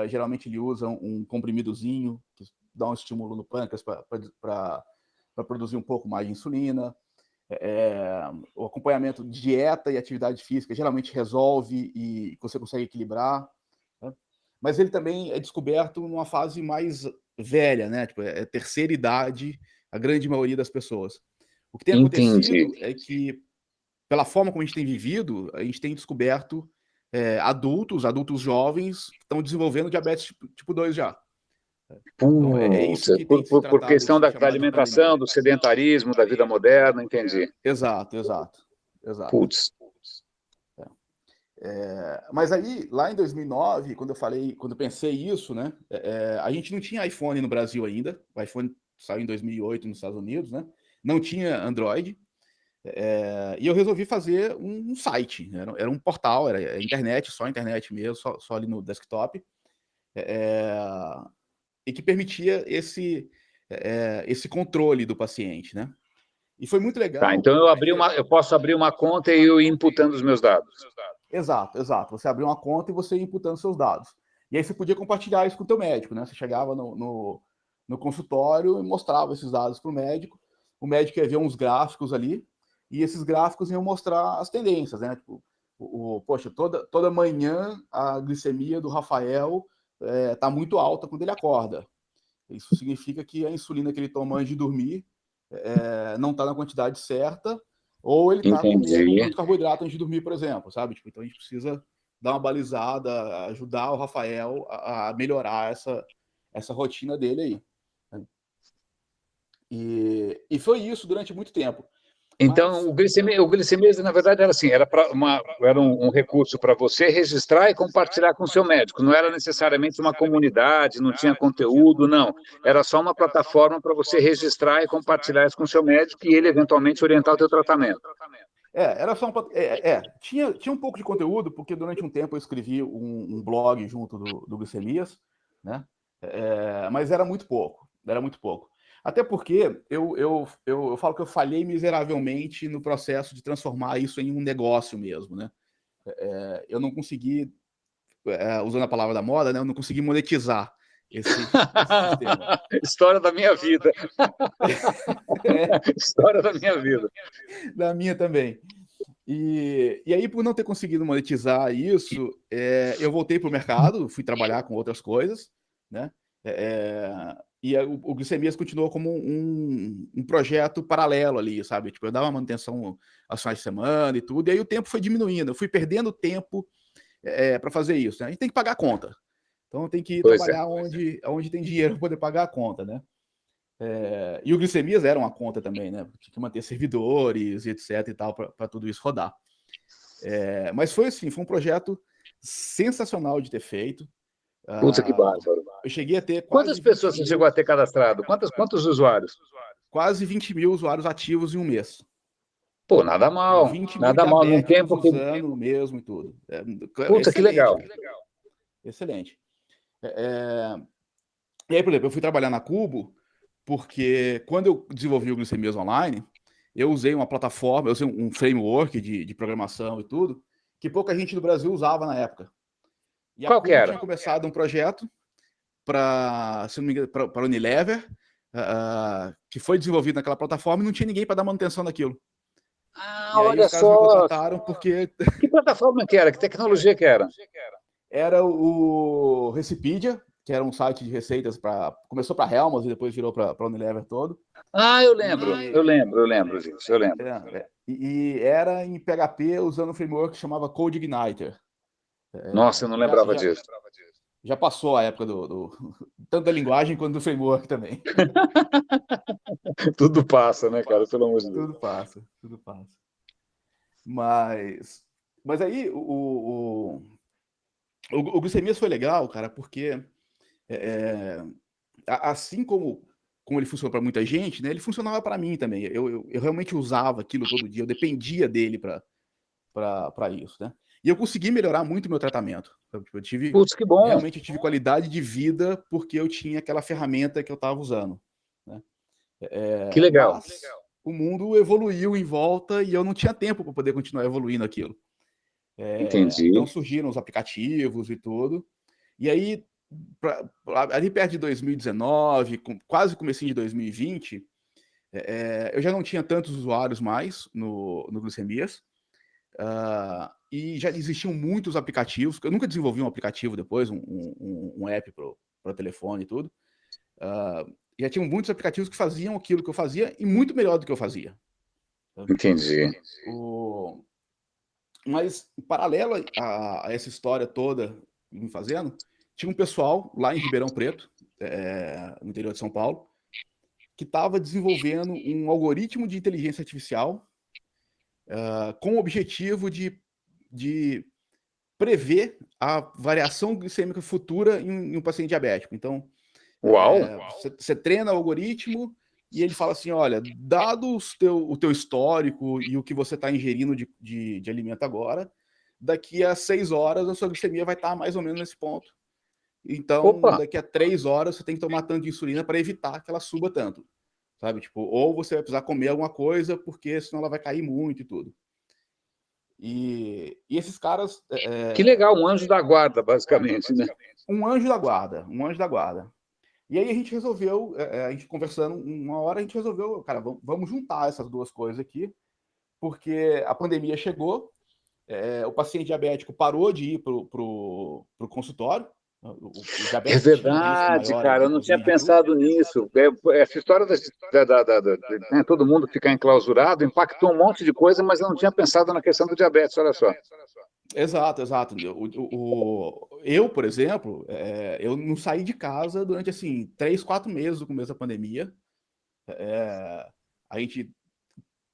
Speaker 2: geralmente ele usa um comprimidozinho que dá um estímulo no pâncreas para produzir um pouco mais de insulina. O acompanhamento de dieta e atividade física geralmente resolve e você consegue equilibrar. Né? Mas ele também é descoberto numa fase mais velha, né? Tipo, é terceira idade, a grande maioria das pessoas. O que tem
Speaker 1: Entendi.
Speaker 2: acontecido é que, pela forma como a gente tem vivido, a gente tem descoberto adultos jovens que estão desenvolvendo diabetes tipo 2 já. Então, é
Speaker 1: Putz,
Speaker 2: isso que tem se
Speaker 1: por
Speaker 2: tratado,
Speaker 1: questão
Speaker 2: se
Speaker 1: da
Speaker 2: chamado de pandemia.
Speaker 1: alimentação, do sedentarismo, da vida moderna, entendi.
Speaker 2: Exato, exato, exato.
Speaker 1: Putz,
Speaker 2: Mas aí, lá em 2009, quando eu pensei isso, né, a gente não tinha iPhone no Brasil ainda. O iPhone saiu em 2008 nos Estados Unidos, né? Não tinha Android. E eu resolvi fazer um site. Era um portal, era internet, só internet mesmo, só ali no desktop, é, e que permitia esse controle do paciente, né? E foi muito
Speaker 1: tá,
Speaker 2: legal
Speaker 1: então
Speaker 2: porque
Speaker 1: eu posso abrir uma conta e eu ir imputando os meus dados.
Speaker 2: exato, exato. Você abriu uma conta e você ia imputando seus dados. E aí você podia compartilhar isso com o teu médico, né? Você chegava no consultório e mostrava esses dados para o médico. O médico ia ver uns gráficos ali, e esses gráficos iam mostrar as tendências, né? Tipo, poxa, toda manhã a glicemia do Rafael tá muito alta quando ele acorda. Isso significa que a insulina que ele toma antes de dormir não está na quantidade certa, ou ele está comendo
Speaker 1: Entendi.
Speaker 2: muito carboidrato antes de dormir, por exemplo, sabe? Tipo, então a gente precisa dar uma balizada, ajudar o Rafael a melhorar essa rotina dele aí. Né? E foi isso durante muito tempo.
Speaker 1: Então,
Speaker 2: Mas
Speaker 1: o glicemia, na verdade, era assim, era um recurso para você registrar e compartilhar com o seu médico. Não era necessariamente uma comunidade, não tinha conteúdo, não. Era só uma plataforma para você registrar e compartilhar isso com o seu médico e ele eventualmente orientar o teu tratamento.
Speaker 2: era só tinha um pouco de conteúdo, porque durante um tempo eu escrevi um blog junto do Glicemias, né? Mas era muito pouco, era muito pouco. Até porque eu falo que eu falhei miseravelmente no processo de transformar isso em um negócio mesmo, né? Eu não consegui, usando a palavra da moda, né? Eu não consegui monetizar esse sistema.
Speaker 1: História da minha vida.
Speaker 2: É,
Speaker 1: História da minha vida.
Speaker 2: da minha também. E aí, por não ter conseguido monetizar isso, eu voltei para o mercado, fui trabalhar com outras coisas, né? E o Glicemias continuou como um projeto paralelo ali, sabe? Tipo, eu dava manutenção aos finais de semana e tudo, e aí o tempo foi diminuindo, eu fui perdendo tempo para fazer isso, né? A gente tem que pagar a conta. Então tem que ir
Speaker 1: Pois é.
Speaker 2: trabalhar onde tem dinheiro para poder pagar a conta, né? E o Glicemias era uma conta também, né? Tinha que manter servidores e etc e tal para tudo isso rodar. Mas foi assim, foi um projeto sensacional de ter feito.
Speaker 1: Puta que bárbaro.
Speaker 2: Eu cheguei a ter
Speaker 1: Quantas
Speaker 2: quase 20
Speaker 1: pessoas você chegou
Speaker 2: mil,
Speaker 1: a ter cadastrado? Quantos usuários?
Speaker 2: quase 20 mil usuários ativos em um mês.
Speaker 1: Pô, nada mal.
Speaker 2: 20 mil
Speaker 1: Nada mal num
Speaker 2: diabéticos
Speaker 1: tempo que.
Speaker 2: usando mesmo e tudo.
Speaker 1: Puta, que
Speaker 2: Excelente.
Speaker 1: legal.
Speaker 2: Excelente. E aí, por exemplo, eu fui trabalhar na Cubo porque quando eu desenvolvi o Glicemias Online, eu usei uma plataforma, eu usei um framework de programação e tudo, que pouca gente no Brasil usava na época. E a
Speaker 1: Qual que
Speaker 2: Cubo
Speaker 1: era?
Speaker 2: tinha começado um projeto para, se não me engano, para Unilever, que foi desenvolvido naquela plataforma e não tinha ninguém para dar manutenção daquilo.
Speaker 1: Ah,
Speaker 2: E aí
Speaker 1: olha
Speaker 2: os caras me
Speaker 1: só.
Speaker 2: contrataram porque
Speaker 1: Que plataforma que era? Que tecnologia que era?
Speaker 2: era o Recipedia, que era um site de receitas começou para Helmut e depois virou para Unilever todo.
Speaker 1: Ah, eu lembro.
Speaker 2: E,
Speaker 1: Eu lembro disso, eu lembro.
Speaker 2: e era em PHP usando um framework que chamava CodeIgniter.
Speaker 1: Nossa, eu não
Speaker 2: Já,
Speaker 1: lembrava
Speaker 2: já,
Speaker 1: disso.
Speaker 2: já passou a época tanto da linguagem quanto do framework também.
Speaker 1: Tudo passa, né, cara? Pelo amor de Deus.
Speaker 2: Tudo passa, tudo passa. Mas aí o Glicemias foi legal, cara, porque assim como ele funciona para muita gente, né, ele funcionava para mim também. Eu realmente usava aquilo todo dia, eu dependia dele para isso, né? E eu consegui melhorar muito o meu tratamento. Eu tive
Speaker 1: Putz, que bom.
Speaker 2: realmente eu tive qualidade de vida porque eu tinha aquela ferramenta que eu estava usando, né?
Speaker 1: Que legal.
Speaker 2: Mas o mundo evoluiu em volta e eu não tinha tempo para poder continuar evoluindo aquilo. Então
Speaker 1: Entendi.
Speaker 2: surgiram os aplicativos e tudo. E aí, ali perto de 2019, quase comecinho de 2020, eu já não tinha tantos usuários mais no Glicemias. E já existiam muitos aplicativos. Eu nunca desenvolvi um aplicativo depois, um app para telefone e tudo. Já tinham muitos aplicativos que faziam aquilo que eu fazia e muito melhor do que eu fazia.
Speaker 1: Entendi.
Speaker 2: Mas, em paralelo a essa história toda me fazendo, tinha um pessoal lá em Ribeirão Preto, no interior de São Paulo, que estava desenvolvendo um algoritmo de inteligência artificial com o objetivo de prever a variação glicêmica futura em um paciente diabético. Então,
Speaker 1: Uau!
Speaker 2: você treina o algoritmo e ele fala assim, olha, dado o teu histórico e o que você está ingerindo de alimento agora, daqui a 6 horas a sua glicemia vai estar mais ou menos nesse ponto. Então,
Speaker 1: Opa!
Speaker 2: daqui a 3 horas você tem que tomar tanto de insulina para evitar que ela suba tanto. Sabe? Tipo, ou você vai precisar comer alguma coisa, porque senão ela vai cair muito e tudo. E esses caras.
Speaker 1: Que legal, um anjo da guarda, basicamente, né?
Speaker 2: Um anjo da guarda, um anjo da guarda. E aí a gente resolveu, a gente conversando uma hora, a gente resolveu, cara, vamos juntar essas duas coisas aqui, porque a pandemia chegou, o paciente diabético parou de ir pro consultório, o
Speaker 1: É
Speaker 2: diabetes atinge riscos
Speaker 1: verdade,
Speaker 2: maiores,
Speaker 1: cara, eu não tinha
Speaker 2: inclusive, e tudo.
Speaker 1: pensado nisso. Essa história né, todo mundo ficar enclausurado impactou um monte de coisa, mas eu não tinha pensado na questão do diabetes, olha só.
Speaker 2: Exato, exato. Eu, por exemplo, eu não saí de casa durante, assim, 3, 4 meses do começo da pandemia. A gente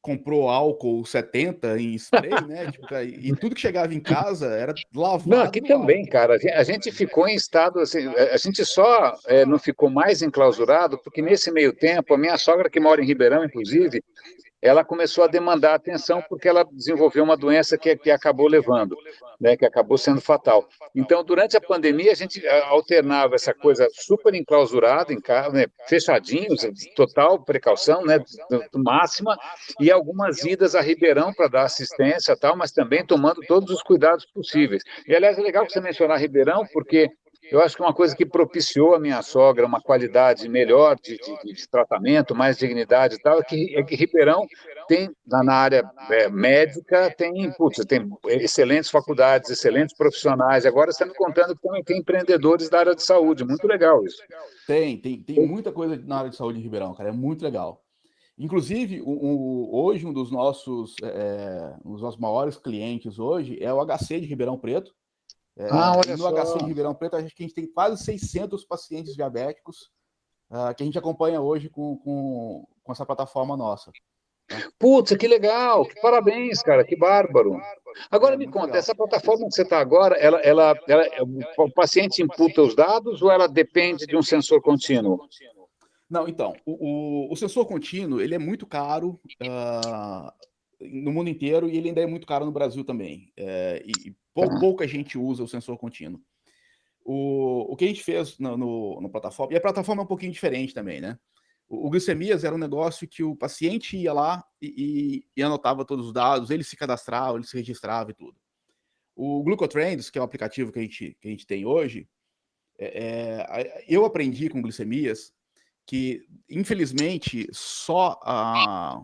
Speaker 2: comprou álcool 70 em spray, né? Tipo, e tudo que chegava em casa era
Speaker 1: Não,
Speaker 2: lavado
Speaker 1: aqui
Speaker 2: no
Speaker 1: também,
Speaker 2: álcool.
Speaker 1: cara. A gente ficou em estado assim, a gente só não ficou mais enclausurado porque nesse meio tempo, a minha sogra que mora em Ribeirão, inclusive, ela começou a demandar atenção porque ela desenvolveu uma doença que acabou levando, né, que acabou sendo fatal. Então, durante a pandemia, a gente alternava essa coisa super enclausurada em casa, né, fechadinhos, total precaução, né, máxima, e algumas idas a Ribeirão para dar assistência, tal, mas também tomando todos os cuidados possíveis. E, aliás, é legal que você mencionar Ribeirão, porque eu acho que uma coisa que propiciou a minha sogra uma qualidade melhor de tratamento, mais dignidade e tal, é que Ribeirão tem, na área médica, tem excelentes faculdades, excelentes profissionais. Agora você está me contando que também tem empreendedores da área de saúde. Muito legal isso.
Speaker 2: Tem muita coisa na área de saúde em Ribeirão, cara, é muito legal. Inclusive, hoje um dos nossos maiores clientes hoje é o HC de Ribeirão Preto.
Speaker 1: Ah,
Speaker 2: E
Speaker 1: olha
Speaker 2: no HC de
Speaker 1: só.
Speaker 2: Ribeirão Preto, acho que a gente tem quase 600 pacientes diabéticos que a gente acompanha hoje com essa plataforma nossa. Tá?
Speaker 1: Putz, que legal, que parabéns, cara, que bárbaro. Agora me
Speaker 2: Muito
Speaker 1: conta,
Speaker 2: legal.
Speaker 1: essa plataforma que você está agora, o paciente imputa os dados ou ela depende de um sensor contínuo?
Speaker 2: Não, então, o sensor contínuo, ele é muito caro no mundo inteiro e ele ainda é muito caro no Brasil também.
Speaker 1: Tá.
Speaker 2: Pouca gente usa o sensor contínuo. O que a gente fez no plataforma, e a plataforma é um pouquinho diferente também, né? O Glicemias era um negócio que o paciente ia lá e anotava todos os dados, ele se cadastrava, ele se registrava e tudo. O Glucotrends, que é o aplicativo que a gente tem hoje, eu aprendi com Glicemias que, infelizmente, só a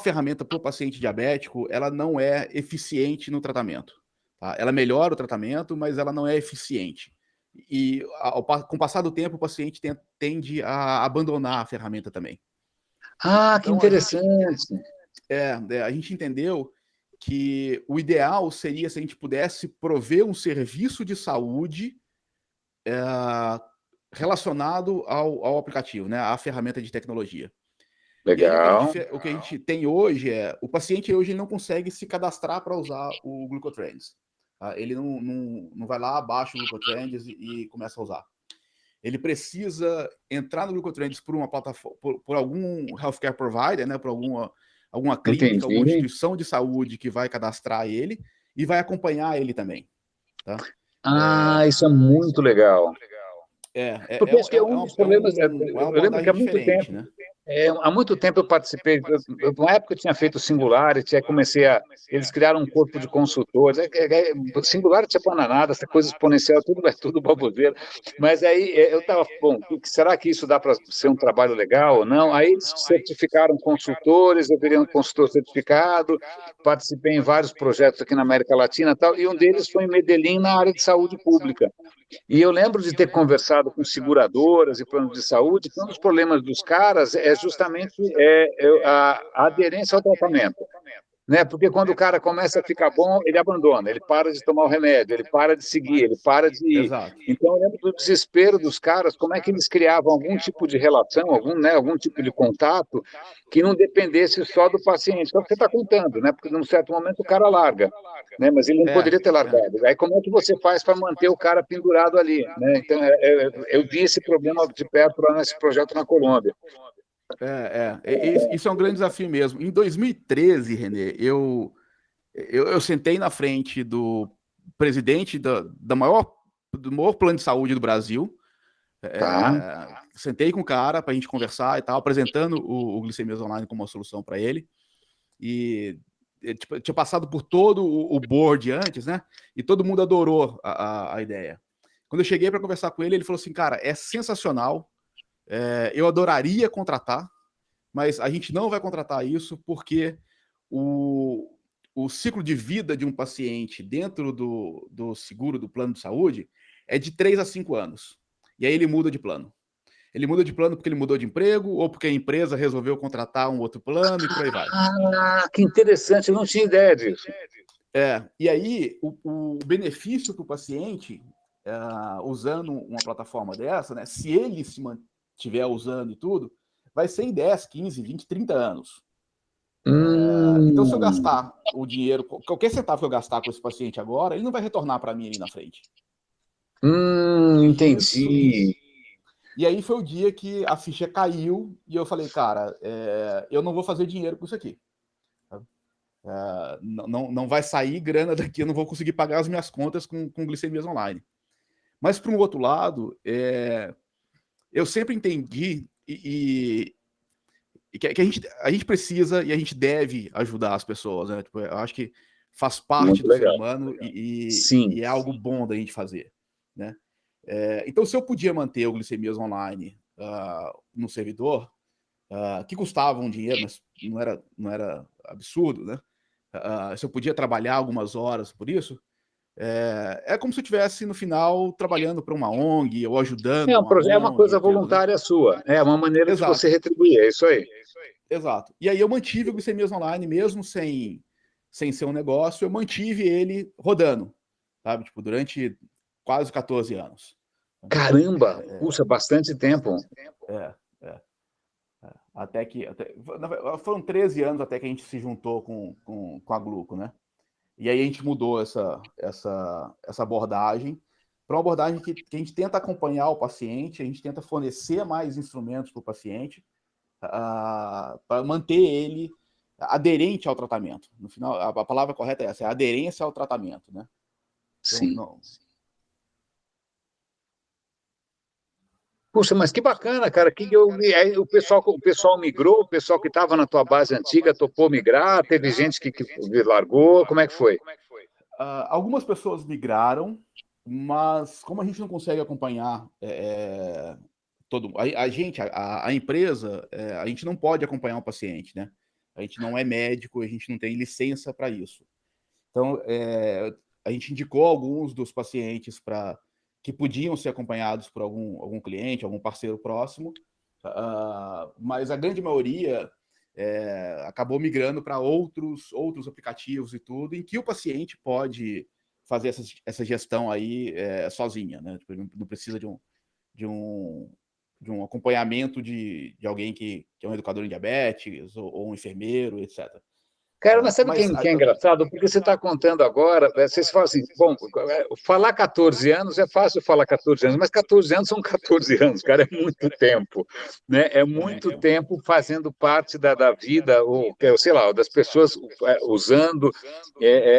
Speaker 2: ferramenta para o paciente diabético, ela não é eficiente no tratamento. Tá? Ela melhora o tratamento, mas ela não é eficiente. E com o passar do tempo, o paciente tende a abandonar a ferramenta também.
Speaker 1: Ah, que
Speaker 2: Então,
Speaker 1: interessante.
Speaker 2: a gente entendeu que o ideal seria se a gente pudesse prover um serviço de saúde relacionado ao aplicativo, né, à ferramenta de tecnologia. E aí
Speaker 1: Legal.
Speaker 2: o que a gente tem hoje o paciente hoje ele não consegue se cadastrar para usar o Glucotrends. Tá? Ele não vai lá, baixa o Glucotrends e começa a usar. Ele precisa entrar no Glucotrends por uma plataforma, por algum healthcare provider, né, por alguma clínica, alguma
Speaker 1: Entendi.
Speaker 2: instituição de saúde que vai cadastrar ele e vai acompanhar ele também. Tá?
Speaker 1: Ah, isso é muito legal. Porque acho que é um dos problemas.
Speaker 2: É uma
Speaker 1: Eu lembro que
Speaker 2: abordagem diferente, né?
Speaker 1: há muito tempo eu participei. Uma época eu tinha feito Singularity, aí comecei a. Eles criaram um corpo de consultores. Singularity é bananada, essa coisa exponencial, tudo é tudo baboseira. Mas aí eu estava, bom, será que isso dá para ser um trabalho legal ou não? Aí eles certificaram consultores, eu virei um consultor certificado, participei em vários projetos aqui na América Latina e tal, e um deles foi em Medellín, na área de saúde pública. E eu lembro de ter conversado com seguradoras e planos de saúde, que um dos problemas dos caras é justamente a aderência ao tratamento. Né? Porque quando o cara começa a ficar bom, ele abandona, ele para de tomar o remédio, ele para de seguir, ele para de.
Speaker 2: Exato.
Speaker 1: Então, eu lembro do desespero dos caras, como é que eles criavam algum tipo de relação, algum tipo de contato, que não dependesse só do paciente. Só que você está contando, né? Porque num certo momento o cara larga, né? Mas ele não poderia ter largado. Aí, como é que você faz para manter o cara pendurado ali? Né? Então, eu vi esse problema de perto lá nesse projeto na Colômbia.
Speaker 2: Isso é um grande desafio mesmo. Em 2013, Renê, eu sentei na frente do presidente do maior plano de saúde do Brasil.
Speaker 1: Tá?
Speaker 2: Sentei com o cara para a gente conversar e tal, apresentando o Glicemias Online como uma solução para ele. E tinha passado por todo o board antes, né? E todo mundo adorou a ideia. Quando eu cheguei para conversar com ele, ele falou assim: cara, é sensacional. Eu adoraria contratar, mas a gente não vai contratar isso porque o ciclo de vida de um paciente dentro do seguro, do plano de saúde, é de 3 a 5 anos. E aí ele muda de plano. Ele muda de plano porque ele mudou de emprego ou porque a empresa resolveu contratar um outro plano e por aí vai.
Speaker 1: Ah, que interessante, eu não tinha ideia disso.
Speaker 2: E aí o benefício para o paciente, usando uma plataforma dessa, né, se ele se mantiver usando e tudo, vai ser em 10, 15, 20, 30 anos. Então, se eu
Speaker 1: Hum,
Speaker 2: gastar o dinheiro, qualquer centavo que eu gastar com esse paciente agora, ele não vai retornar para mim ali na frente. E isso.
Speaker 1: entendi.
Speaker 2: E aí foi o dia que a ficha caiu e eu falei, cara, eu não vou fazer dinheiro com isso aqui. Não vai sair grana daqui, eu não vou conseguir pagar as minhas contas com Glicemias Online. Mas, por um outro lado, eu sempre entendi que a gente precisa e a gente deve ajudar as pessoas. Né? Tipo, eu acho que faz parte
Speaker 1: Muito
Speaker 2: do ser
Speaker 1: legal.
Speaker 2: humano
Speaker 1: Sim.
Speaker 2: e é algo bom da gente fazer. Né? Então, se eu podia manter o Glicemias Online no servidor, que custava um dinheiro, mas não era absurdo, né? Se eu podia trabalhar algumas horas por isso, é como se eu estivesse, no final, trabalhando para uma ONG ou ajudando uma
Speaker 1: É uma
Speaker 2: ONG,
Speaker 1: coisa
Speaker 2: entendeu, né?
Speaker 1: voluntária sua, é uma maneira de você
Speaker 2: Exato,
Speaker 1: retribuir, é isso aí.
Speaker 2: exato. E aí eu mantive o Glicemias Online, mesmo sem ser um negócio, eu mantive ele rodando, sabe? Tipo, durante quase 14 anos.
Speaker 1: Caramba, puxa, bastante tempo.
Speaker 2: É, é. Foram 13 anos até que a gente se juntou com a Gluco, né? E aí a gente mudou essa abordagem para uma abordagem que a gente tenta acompanhar o paciente, a gente tenta fornecer mais instrumentos para o paciente, para manter ele aderente ao tratamento. No final, a palavra correta é essa, é aderência ao tratamento, né? Então,
Speaker 1: Sim.
Speaker 2: não,
Speaker 1: Puxa, mas que bacana, cara. Aí o pessoal migrou, o pessoal que estava na tua base antiga topou migrar, teve gente que largou, como é que foi?
Speaker 2: algumas pessoas migraram, mas como a gente não consegue acompanhar todo a gente, a empresa, a gente não pode acompanhar o paciente, né? A gente não é médico, a gente não tem licença para isso. Então, a gente indicou alguns dos pacientes que podiam ser acompanhados por algum cliente, algum parceiro próximo, mas a grande maioria acabou migrando para outros aplicativos e tudo, em que o paciente pode fazer essa gestão aí sozinha, né? Tipo, ele não precisa de um, de um acompanhamento de alguém que é um educador em diabetes ou um enfermeiro, etc.
Speaker 1: Cara, mas sabe
Speaker 2: Mas
Speaker 1: quem é engraçado? Porque você está contando agora, vocês falam assim, bom, falar 14 anos é fácil falar 14 anos, mas 14 anos são 14 anos, cara, é muito tempo, né? É
Speaker 2: é muito
Speaker 1: muito
Speaker 2: tempo.
Speaker 1: tempo fazendo parte da vida, ou sei lá, das pessoas usando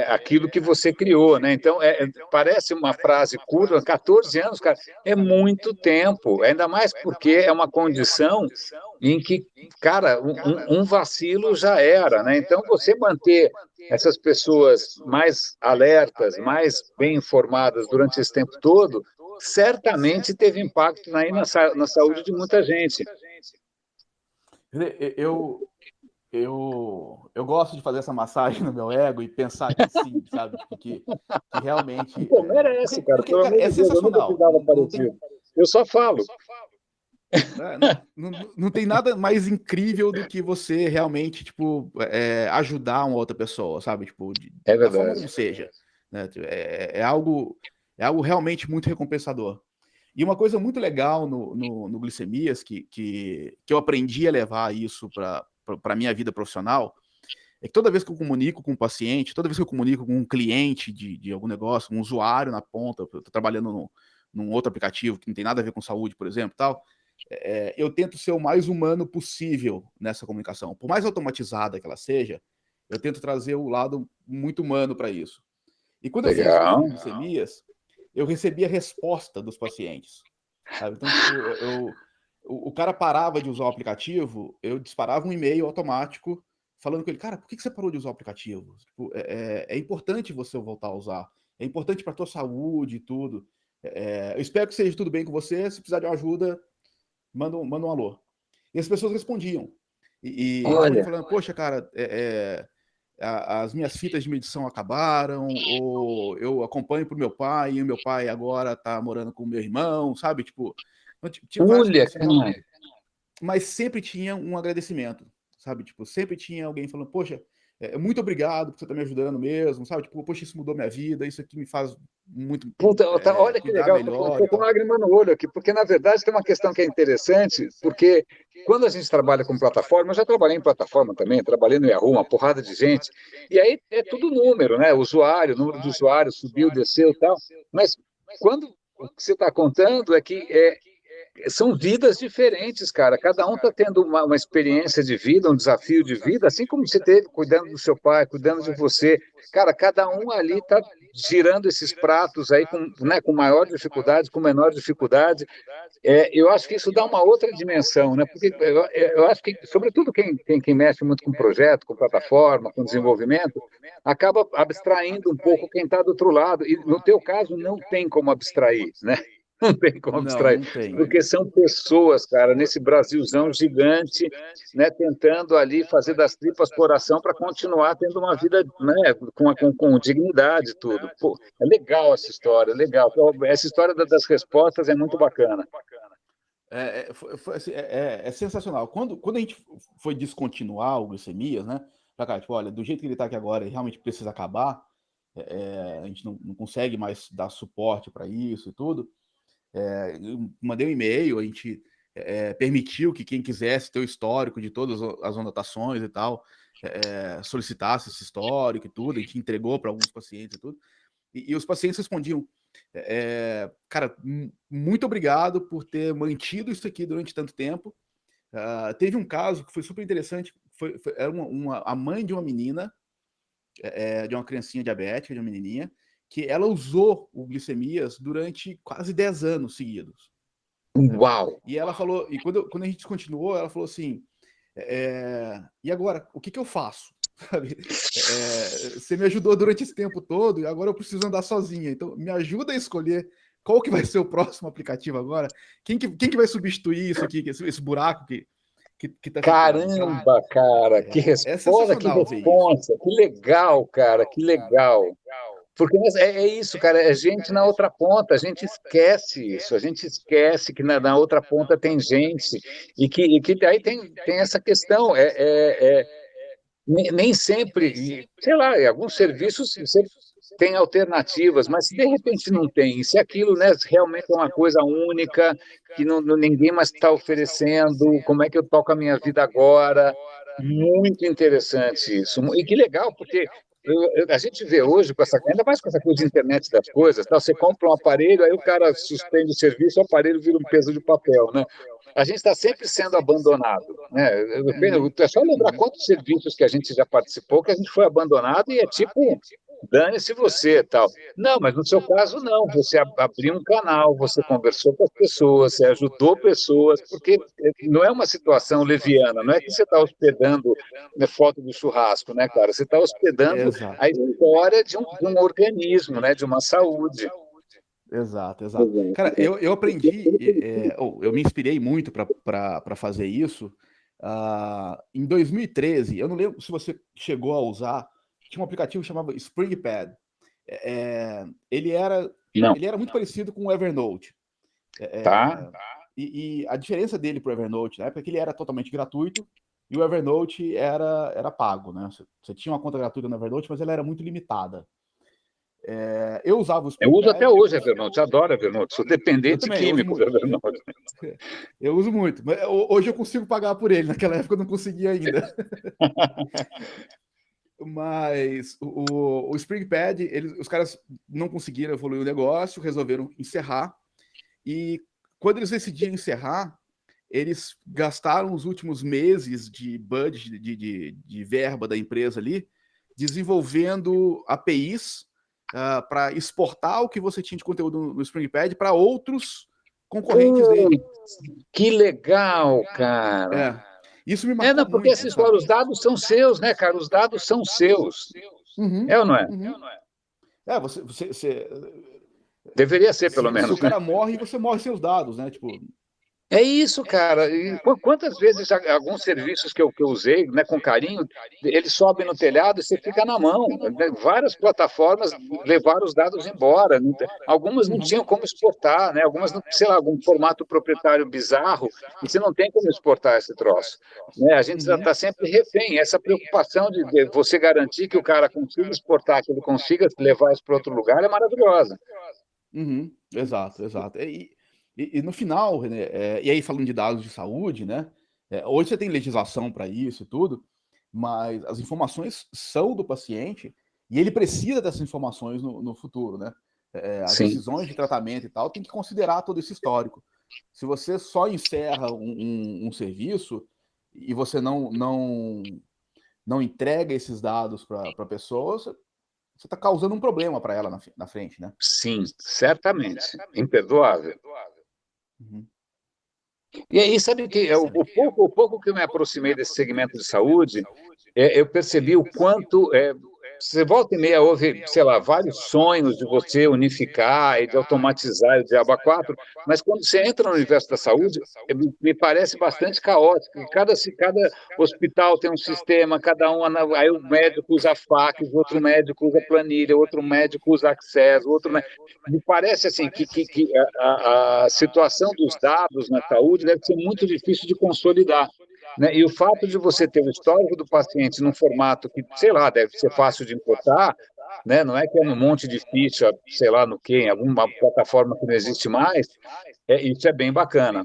Speaker 1: aquilo que você criou, né? Então, parece uma frase curta, 14 anos, cara, é muito tempo, ainda mais porque é uma condição em que, cara, um vacilo já era, né? Então, você manter essas pessoas mais alertas, mais bem informadas durante esse tempo todo, certamente teve impacto aí na saúde de muita gente.
Speaker 2: Eu gosto de fazer essa massagem no meu ego e pensar que sim, sabe? Tipo, que realmente.
Speaker 1: Pô, merece, cara, pelo
Speaker 2: Cara,
Speaker 1: amor
Speaker 2: é
Speaker 1: de Deus, eu nunca fiz
Speaker 2: sensacional.
Speaker 1: nada
Speaker 2: Não, não tem,
Speaker 1: parecido. Eu só falo.
Speaker 2: não tem nada mais incrível do que você realmente, tipo, ajudar uma outra pessoa, sabe? Tipo,
Speaker 1: É
Speaker 2: da forma
Speaker 1: verdade.
Speaker 2: como seja. Né? É algo realmente muito recompensador. E uma coisa muito legal no Glicemias, que eu aprendi a levar isso para a minha vida profissional, é que toda vez que eu comunico com um paciente, toda vez que eu comunico com um cliente de algum negócio, um usuário na ponta, eu estou trabalhando num outro aplicativo que não tem nada a ver com saúde, por exemplo, tal, eu tento ser o mais humano possível nessa comunicação. Por mais automatizada que ela seja, eu tento trazer o lado muito humano para isso. E quando eu fiz isso no
Speaker 1: Legal.
Speaker 2: Glicemias, eu recebi a resposta dos pacientes. Sabe? Então, tipo, o cara parava de usar o aplicativo, eu disparava um e-mail automático falando com ele, cara, por que você parou de usar o aplicativo? Tipo, é importante você voltar a usar. É importante para a tua saúde e tudo. Eu espero que seja tudo bem com você. Se precisar de uma ajuda, manda um alô. E as pessoas respondiam. E respondiam
Speaker 1: Olha,
Speaker 2: falando, poxa, cara, as minhas fitas de medição acabaram, ou eu acompanho pro meu pai, e o meu pai agora tá morando com o meu irmão, sabe? Tipo, tinha várias
Speaker 1: olha,
Speaker 2: coisas assim, tal,
Speaker 1: cara.
Speaker 2: mas sempre tinha um agradecimento, sabe? Tipo, sempre tinha alguém falando, poxa, muito obrigado por você estar me ajudando mesmo, sabe? Tipo, poxa, isso mudou minha vida, isso aqui me faz muito
Speaker 1: Puta, olha que
Speaker 2: cuidar
Speaker 1: legal, eu
Speaker 2: melhor e
Speaker 1: tô com
Speaker 2: tal.
Speaker 1: lágrima no olho aqui, porque na verdade tem uma questão que é interessante, porque quando a gente trabalha com plataforma, eu já trabalhei em plataforma também, trabalhei no Yahoo, uma porrada de gente, e aí é tudo número, né? Usuário, número de usuários subiu, desceu e tal, mas quando o que você está contando é que são vidas diferentes, cara. Cada um está tendo uma experiência de vida, um desafio de vida, assim como você teve cuidando do seu pai, cuidando de você. Cara, cada um ali está girando esses pratos aí com maior dificuldade, com menor dificuldade. Eu acho que isso dá uma outra dimensão, né? Porque eu acho que, sobretudo, quem mexe muito com projeto, com plataforma, com desenvolvimento, acaba abstraindo um pouco quem está do outro lado. E no teu caso, não tem como abstrair, né? Não tem como
Speaker 2: Não,
Speaker 1: abstrair,
Speaker 2: não tem.
Speaker 1: porque são pessoas, cara, nesse Brasilzão gigante, né, tentando ali fazer das tripas coração para continuar tendo uma vida, né, com dignidade e tudo. Pô, é legal essa história, é legal. Essa história das respostas é muito bacana.
Speaker 2: Assim, é sensacional. Quando a gente foi descontinuar o Glicemias, né? Pra cá, tipo, olha, do jeito que ele tá aqui agora, ele realmente precisa acabar. A gente não consegue mais dar suporte para isso e tudo. Eu mandei um e-mail, a gente permitiu que quem quisesse ter o histórico de todas as anotações e tal, solicitasse esse histórico e tudo, a gente entregou para alguns pacientes e tudo, e os pacientes respondiam, cara, muito obrigado por ter mantido isso aqui durante tanto tempo. Teve um caso que foi super interessante, era a mãe de uma menina, de uma criancinha diabética, de uma menininha, que ela usou o Glicemias durante quase 10 anos seguidos.
Speaker 1: Uau!
Speaker 2: E ela falou, e quando a gente descontinuou, ela falou assim, e agora, o que eu faço? Sabe? Você me ajudou durante esse tempo todo e agora eu preciso andar sozinha, então me ajuda a escolher qual que vai ser o próximo aplicativo agora? Quem que vai substituir isso aqui, esse buraco que tá ficando, sabe?
Speaker 1: Caramba, cara, que resposta, que
Speaker 2: Sensacional ver isso.
Speaker 1: responsa, que legal, cara, que legal. Porque é isso, cara, é gente na outra ponta, a gente esquece isso, a gente esquece que na outra ponta tem gente, e que aí tem essa questão, nem sempre, sei lá, em alguns serviços você tem alternativas, mas se de repente não tem, se aquilo, né, realmente é uma coisa única, que ninguém mais está oferecendo, como é que eu toco a minha vida agora? Muito interessante isso. E que legal, porque a gente vê hoje, ainda mais com essa coisa de internet das coisas, tá? Você compra um aparelho, aí o cara suspende o serviço, o aparelho vira um peso de papel, né? A gente está sempre sendo abandonado, né? É só lembrar quantos serviços que a gente já participou que a gente foi abandonado e é tipo, dane-se você, tal. Não, mas no seu caso não, você abriu um canal, você conversou com as pessoas, você ajudou pessoas, porque não é uma situação leviana, não é que você está hospedando, né, foto do churrasco, né, cara? Você está hospedando a
Speaker 2: Exato.
Speaker 1: história de um organismo, né, de uma saúde.
Speaker 2: Exato, exato. Cara, eu aprendi, eu me inspirei muito para fazer isso. Em 2013, eu não lembro se você chegou a usar, tinha um aplicativo que chamava SpringPad. Ele era,
Speaker 1: Não,
Speaker 2: ele era muito parecido com o Evernote.
Speaker 1: tá?
Speaker 2: E a diferença dele para o Evernote, na época, é que ele era totalmente gratuito e o Evernote era pago, né? Você tinha uma conta gratuita no Evernote, mas ela era muito limitada. Eu usava o
Speaker 1: Eu uso até
Speaker 2: SpringPad.
Speaker 1: hoje Evernote, adoro Evernote, sou
Speaker 2: Eu
Speaker 1: dependente
Speaker 2: também, eu uso
Speaker 1: químico do
Speaker 2: muito.
Speaker 1: Evernote.
Speaker 2: Eu uso muito. Mas hoje eu consigo pagar por ele. Naquela época eu não conseguia ainda. Mas o SpringPad, os caras não conseguiram evoluir o negócio, resolveram encerrar. E quando eles decidiram encerrar, eles gastaram os últimos meses de budget, de verba da empresa ali, desenvolvendo APIs para exportar o que você tinha de conteúdo no SpringPad para outros concorrentes dele.
Speaker 1: Que legal, cara.
Speaker 2: É. Isso me marcou
Speaker 1: Não, porque
Speaker 2: muito,
Speaker 1: essa história,
Speaker 2: sabe?
Speaker 1: os dados são seus, né, cara? Os dados são seus.
Speaker 2: Uhum,
Speaker 1: É ou não é?
Speaker 2: uhum.
Speaker 1: Deveria ser, pelo
Speaker 2: Se o
Speaker 1: menos, né?
Speaker 2: cara morre, você morre sem os dados, né? Tipo,
Speaker 1: É isso, cara. E quantas vezes alguns serviços que eu usei, né, com carinho, eles sobem no telhado e você fica na mão. Várias plataformas levaram os dados embora. Algumas não tinham como exportar, né? Algumas, sei lá, algum formato proprietário bizarro, e você não tem como exportar esse troço. Né? A gente está sempre refém. Essa preocupação de você garantir que o cara consiga exportar, que ele consiga levar isso para outro lugar, é maravilhosa.
Speaker 2: exato, exato. E no final, né, e aí falando de dados de saúde, né? Hoje você tem legislação para isso e tudo, mas as informações são do paciente e ele precisa dessas informações no futuro, né? As
Speaker 1: Sim.
Speaker 2: decisões de tratamento e tal tem que considerar todo esse histórico. Se você só encerra um serviço e você não entrega esses dados para a pessoa, você está causando um problema para ela na frente, né?
Speaker 1: Sim, certamente. Imperdoável.
Speaker 2: Uhum.
Speaker 1: E aí, sabe que o pouco que eu me aproximei desse segmento de saúde, eu percebi o quanto você volta e meia ouve, sei lá, vários sonhos de você unificar e de automatizar o Diaba 4, mas quando você entra no universo da saúde, me parece bastante caótico. Cada hospital tem um sistema, cada um, aí o médico usa fax, outro médico usa planilha, outro médico usa Access, me parece assim que a situação dos dados na saúde deve ser muito difícil de consolidar. Né? E o fato de você ter o histórico do paciente num formato que, sei lá, deve ser fácil de importar, né? Não é que é um monte de ficha, sei lá no quê, em alguma plataforma que não existe mais, isso é bem bacana.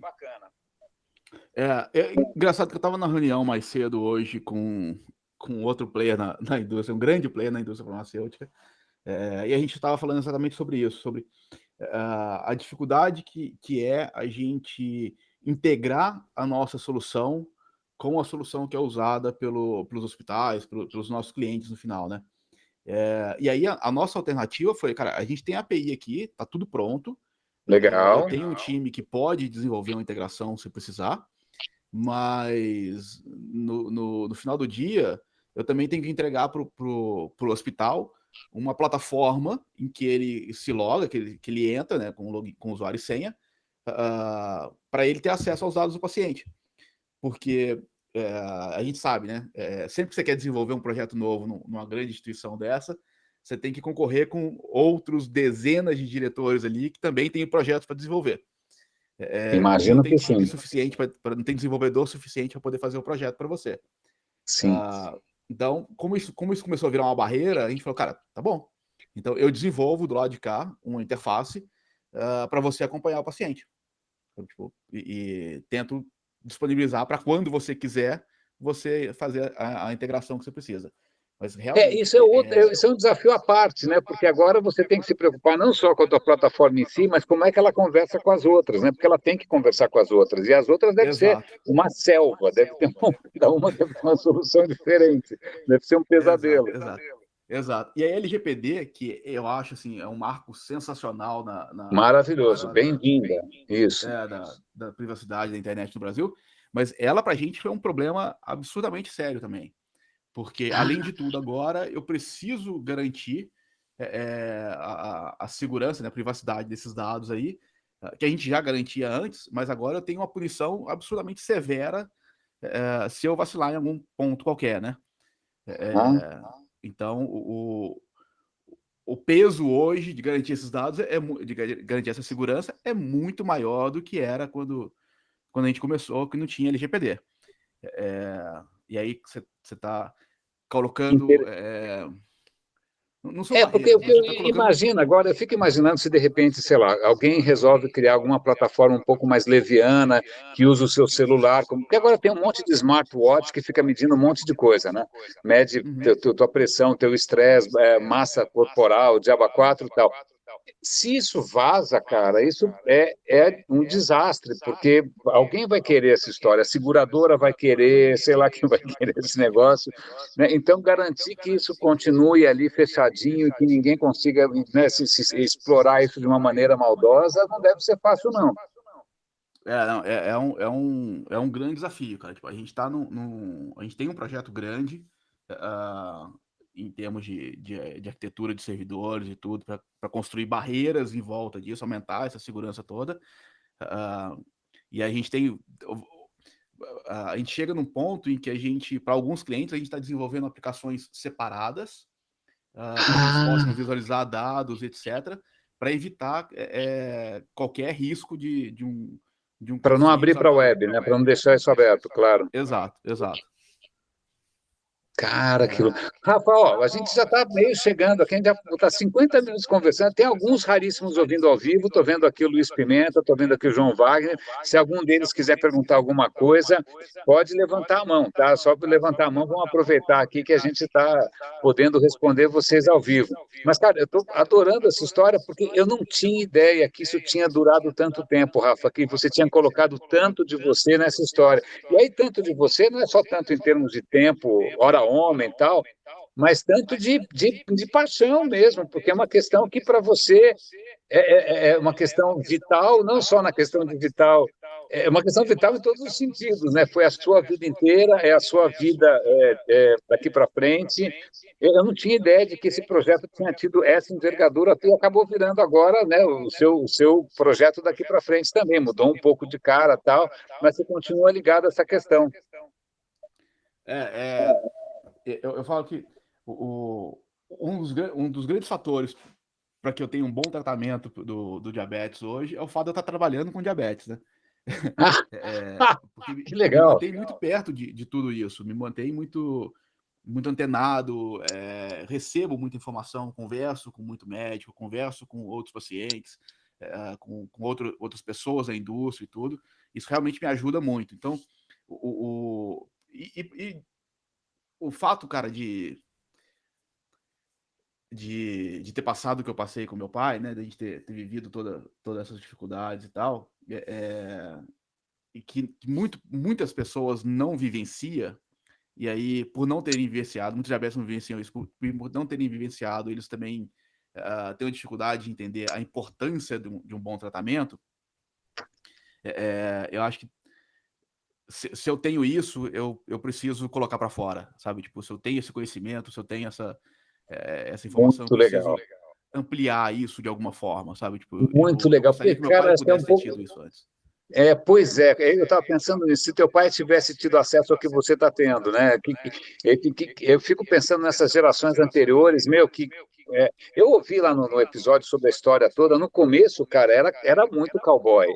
Speaker 2: É engraçado que eu estava na reunião mais cedo hoje com outro player na indústria, um grande player na indústria farmacêutica, e a gente estava falando exatamente sobre isso, sobre a dificuldade que é a gente integrar a nossa solução com a solução que é usada pelos hospitais, pelos nossos clientes no final, né? E aí a nossa alternativa foi, cara, a gente tem a API aqui, tá tudo pronto, eu
Speaker 1: Legal.
Speaker 2: tenho um time que pode desenvolver uma integração se precisar, mas no final do dia, eu também tenho que entregar para o hospital uma plataforma em que ele se loga, que ele entra, né, com usuário e senha, para ele ter acesso aos dados do paciente. Porque a gente sabe, né? Sempre que você quer desenvolver um projeto novo numa grande instituição dessa, você tem que concorrer com outros dezenas de diretores ali que também têm projetos para desenvolver. E não
Speaker 1: Imagino
Speaker 2: tem
Speaker 1: que
Speaker 2: time
Speaker 1: sim.
Speaker 2: suficiente, não tem desenvolvedor suficiente para poder fazer o projeto para você.
Speaker 1: Sim.
Speaker 2: Então, como isso começou a virar uma barreira, a gente falou, cara, tá bom. Então, eu desenvolvo do lado de cá uma interface para você acompanhar o paciente. Então, tipo, e tento disponibilizar para quando você quiser, você fazer a integração que você precisa. Mas realmente
Speaker 1: Isso é um desafio à parte, né? Porque agora você tem que se preocupar não só com a tua plataforma em si, mas como é que ela conversa com as outras, né? Porque ela tem que conversar com as outras. E as outras deve ser
Speaker 2: exato,
Speaker 1: uma selva, deve ter cada uma deve ter uma solução diferente, deve ser um
Speaker 2: exato,
Speaker 1: pesadelo.
Speaker 2: exato. Exato. E a LGPD, que eu acho assim, é um marco sensacional na
Speaker 1: Maravilhoso,
Speaker 2: história
Speaker 1: bem-vinda. Isso.
Speaker 2: da privacidade da internet no Brasil, mas ela, para a gente, foi um problema absurdamente sério também. Porque, além de tudo, agora eu preciso garantir a segurança, né, a privacidade desses dados aí, que a gente já garantia antes, mas agora eu tenho uma punição absurdamente severa se eu vacilar em algum ponto qualquer, né?
Speaker 1: Ah,
Speaker 2: Então, o peso hoje de garantir esses dados, de garantir essa segurança, é muito maior do que era quando a gente começou, que não tinha LGPD. E aí você está colocando. Não são
Speaker 1: Porque o
Speaker 2: barreiras,
Speaker 1: que
Speaker 2: mas
Speaker 1: eu
Speaker 2: você está colocando.
Speaker 1: imagino agora, eu fico imaginando se de repente, sei lá, alguém resolve criar alguma plataforma um pouco mais leviana, que usa o seu celular, porque agora tem um monte de smartwatch que fica medindo um monte de coisa, né? Mede
Speaker 2: Uhum.
Speaker 1: tua pressão, teu estresse, massa corporal, diaba 4 e tal. Se isso vaza, cara, isso é um desastre, porque alguém vai querer essa história, a seguradora vai querer, sei lá quem vai querer esse negócio, né? Então, garantir que isso continue ali fechadinho e que ninguém consiga, né, se explorar isso de uma maneira maldosa, não deve ser fácil, não.
Speaker 2: Não, é um grande desafio, cara. Tipo, a gente tá a gente tem um projeto grande em termos de arquitetura de servidores e tudo, para construir barreiras em volta disso, aumentar essa segurança toda. Ah, e a gente tem. A gente chega num ponto em que a gente, para alguns clientes, a gente está desenvolvendo aplicações separadas para que eles possam
Speaker 1: Ah,
Speaker 2: visualizar dados, etc., para evitar qualquer risco de um
Speaker 1: para não
Speaker 2: vírus
Speaker 1: abrir para a
Speaker 2: abrir.
Speaker 1: web, né? Para não deixar isso aberto, claro.
Speaker 2: Exato, exato.
Speaker 1: Cara, aquilo. Rafa, ó, a gente já está meio chegando aqui, a gente já está 50 minutos conversando. Tem alguns raríssimos ouvindo ao vivo. Estou vendo aqui o Luiz Pimenta, estou vendo aqui o João Wagner. Se algum deles quiser perguntar alguma coisa, pode levantar a mão, tá? Só para levantar a mão, vamos aproveitar aqui que a gente está podendo responder vocês ao vivo. Mas, cara, eu estou adorando essa história porque eu não tinha ideia que isso tinha durado tanto tempo, Rafa, que você tinha colocado tanto de você nessa história. E aí, tanto de você não é só tanto em termos de tempo, hora homem e tal, mas tanto de paixão mesmo, porque é uma questão que para você é uma questão vital, não só na questão de vital é uma questão vital em todos os sentidos, né? Foi a sua vida inteira, é a sua vida daqui para frente. Eu não tinha ideia de que esse projeto tinha tido essa envergadura e acabou virando agora, né, o seu projeto daqui para frente também. Mudou um pouco de cara tal, mas você continua ligado a essa questão.
Speaker 2: É, eu falo que um dos grandes fatores para que eu tenha um bom tratamento do diabetes hoje é o fato de eu estar trabalhando com diabetes, né? Porque
Speaker 1: Que
Speaker 2: me
Speaker 1: legal.
Speaker 2: mantém muito perto de tudo isso, me mantém muito antenado, recebo muita informação, converso com muito médico, converso com outros pacientes, com outras pessoas da indústria e tudo. Isso realmente me ajuda muito. Então, e o fato, cara, de ter passado o que eu passei com meu pai, né, de a gente ter vivido todas essas dificuldades e tal, e que muitas pessoas não vivenciam, e aí, por não terem vivenciado, muitos diabetes não vivenciam isso, por não terem vivenciado, eles também têm uma dificuldade de entender a importância de um bom tratamento. Eu acho que se eu tenho isso, eu preciso colocar para fora, sabe? Tipo, se eu tenho esse conhecimento, se eu tenho essa informação, eu
Speaker 1: Muito legal.
Speaker 2: preciso ampliar isso de alguma forma, sabe? Tipo,
Speaker 1: Muito
Speaker 2: eu
Speaker 1: legal.
Speaker 2: gostaria
Speaker 1: Porque,
Speaker 2: que meu pai
Speaker 1: cara, acho que é um
Speaker 2: pudesse ter
Speaker 1: pouco.
Speaker 2: tido isso antes.
Speaker 1: Pois é, eu estava pensando nisso, se teu pai tivesse tido acesso ao que você está tendo, né? Eu fico pensando nessas gerações anteriores, meu, eu ouvi lá no episódio sobre a história toda, no começo, cara, era muito cowboy,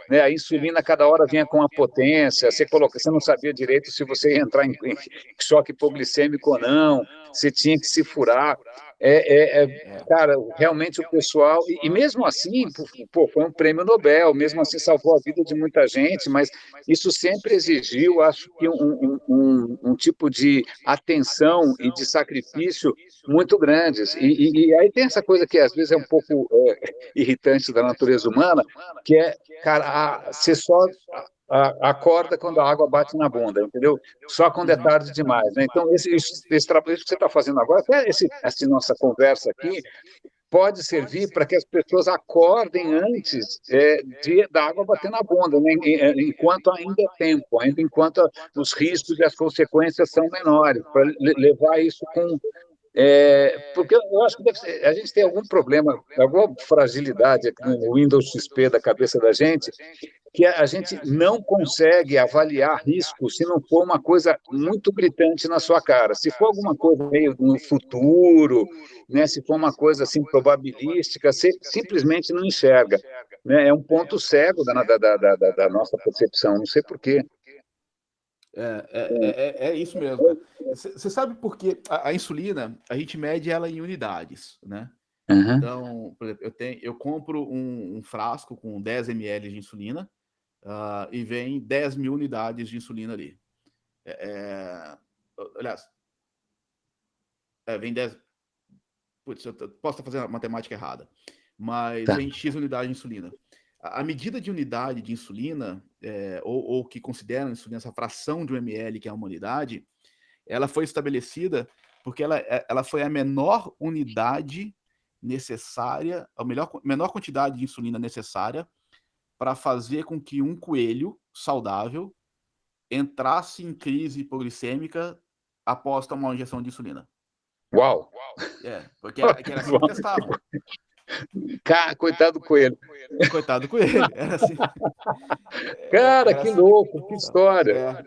Speaker 1: né? A insulina cada hora vinha com uma potência, você não sabia direito se você ia entrar em choque hipoglicêmico ou não, você tinha que se furar. Cara, realmente o pessoal, e mesmo assim, pô, foi um prêmio Nobel, mesmo assim salvou a vida de muita gente, mas isso sempre exigiu, acho que, um tipo de atenção e de sacrifício muito grandes. E aí tem essa coisa que às vezes é um pouco irritante da natureza humana, que é, cara, você só acorda quando a água bate na bunda, entendeu? Só quando é
Speaker 2: Uhum.
Speaker 1: tarde demais, né? Então, esse trabalho que você está fazendo agora, até essa nossa conversa aqui, pode servir para que as pessoas acordem antes da água bater na bunda, né? Enquanto ainda é tempo, ainda enquanto os riscos e as consequências são menores, para levar isso com porque eu acho que a gente tem algum problema, alguma fragilidade aqui no Windows XP da cabeça da gente, que a gente não consegue avaliar risco se não for uma coisa muito gritante na sua cara. Se for alguma coisa meio no futuro, né, se for uma coisa assim probabilística, você simplesmente não enxerga. Né? É um ponto cego da nossa percepção, não sei por quê.
Speaker 2: É isso mesmo, cara. Você sabe por que a insulina, a gente mede ela em unidades, né?
Speaker 1: Uhum.
Speaker 2: Então, por exemplo, eu compro um frasco com 10 ml de insulina, e vem 10 mil unidades de insulina ali. Aliás, vem 10. Putz, eu posso estar fazendo a matemática errada, mas
Speaker 1: Tá.
Speaker 2: vem X unidade de insulina. A medida de unidade de insulina, ou que consideram insulina, essa fração de um ml, que é uma unidade, ela foi estabelecida porque ela foi a menor unidade necessária, a menor quantidade de insulina necessária para fazer com que um coelho saudável entrasse em crise hipoglicêmica após tomar uma injeção de insulina.
Speaker 1: Uau!
Speaker 2: Porque era assim que testavam.
Speaker 1: Coitado do coelho.
Speaker 2: Coitado do coelho. Era assim.
Speaker 1: Cara,
Speaker 2: Era
Speaker 1: que
Speaker 2: assim
Speaker 1: louco, que história.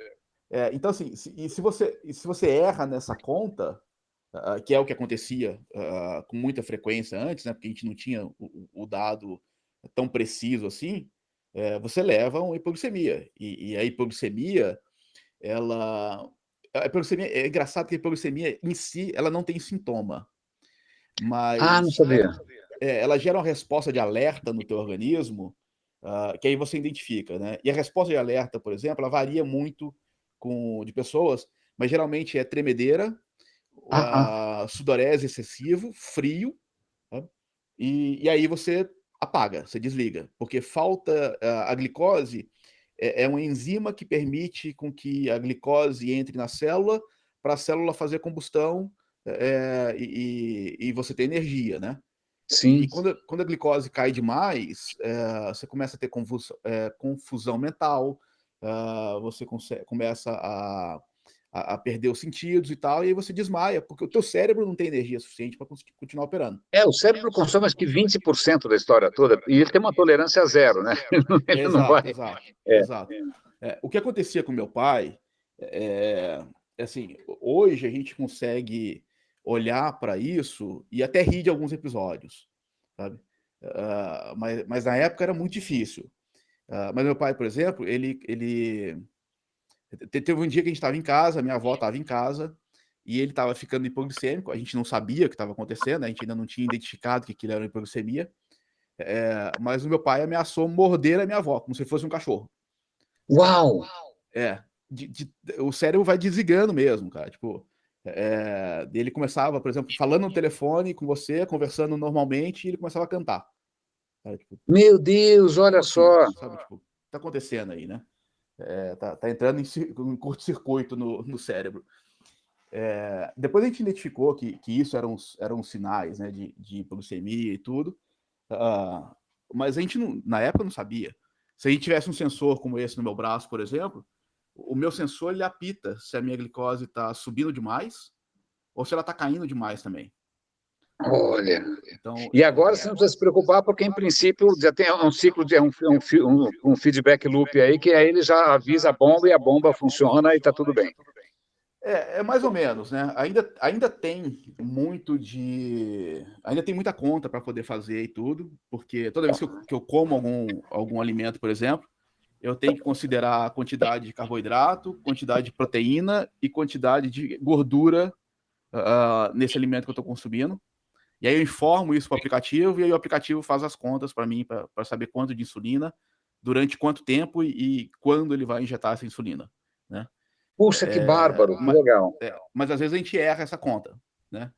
Speaker 2: então, assim, se você erra nessa conta, que é o que acontecia com muita frequência antes, né, porque a gente não tinha o dado tão preciso assim, você leva uma hipoglicemia. E a hipoglicemia, a hipoglicemia, é engraçado que a hipoglicemia em si, ela não tem sintoma,
Speaker 1: Ah, não
Speaker 2: mas
Speaker 1: sabia.
Speaker 2: ela gera uma resposta de alerta no teu organismo, que aí você identifica, né? E a resposta de alerta, por exemplo, ela varia muito de pessoas, mas geralmente é tremedeira,
Speaker 1: Ah,
Speaker 2: sudorese excessivo, frio, tá? E aí você apaga, você desliga, porque falta a glicose, é uma enzima que permite com que a glicose entre na célula para a célula fazer combustão, e você ter energia, né?
Speaker 1: Sim.
Speaker 2: E quando a glicose cai demais, você começa a ter confusão mental, você começa a perder os sentidos e tal, e aí você desmaia, porque o teu cérebro não tem energia suficiente para continuar operando.
Speaker 1: O cérebro consome acho que 20% da história toda, e ele tem uma tolerância a zero, né? Ele não vai.
Speaker 2: Exato, exato,
Speaker 1: É.
Speaker 2: exato. O que acontecia com meu pai, assim, hoje a gente consegue olhar para isso e até rir de alguns episódios, sabe? Mas na época era muito difícil. Mas meu pai, por exemplo, teve um dia que a gente estava em casa, minha avó estava em casa, e ele estava ficando hipoglicêmico, a gente não sabia o que estava acontecendo, a gente ainda não tinha identificado que aquilo era uma hipoglicemia, mas o meu pai ameaçou morder a minha avó, como se fosse um cachorro.
Speaker 1: Uau!
Speaker 2: É, o cérebro vai desligando mesmo, cara, tipo, ele começava, por exemplo, falando no telefone com você, conversando normalmente, e ele começava a cantar. Cara, tipo,
Speaker 1: Meu Deus, olha
Speaker 2: como assim?
Speaker 1: só.
Speaker 2: Sabe, tipo, o que tá acontecendo aí, né? Tá entrando em curto-circuito no cérebro. Depois a gente identificou que isso eram sinais, né, de hipoglicemia e tudo, mas a gente na época não sabia. Se a gente tivesse um sensor como esse no meu braço, por exemplo, o meu sensor ele apita se a minha glicose está subindo demais ou se ela está caindo demais também.
Speaker 1: Olha.
Speaker 2: Então,
Speaker 1: E agora você não precisa se preocupar, porque em princípio já tem um ciclo de um feedback loop aí, que aí ele já avisa a bomba e a bomba funciona e está tudo bem.
Speaker 2: É mais ou menos, né? Ainda tem muito de. Ainda tem muita conta para poder fazer e tudo, porque toda vez que eu como algum alimento, por exemplo, eu tenho que considerar a quantidade de carboidrato, quantidade de proteína e quantidade de gordura nesse alimento que eu estou consumindo. E aí eu informo isso para o aplicativo, e aí o aplicativo faz as contas para mim, para saber quanto de insulina, durante quanto tempo e quando ele vai injetar essa insulina, né?
Speaker 1: Puxa, que bárbaro, que legal.
Speaker 2: Mas às vezes a gente erra essa conta, né?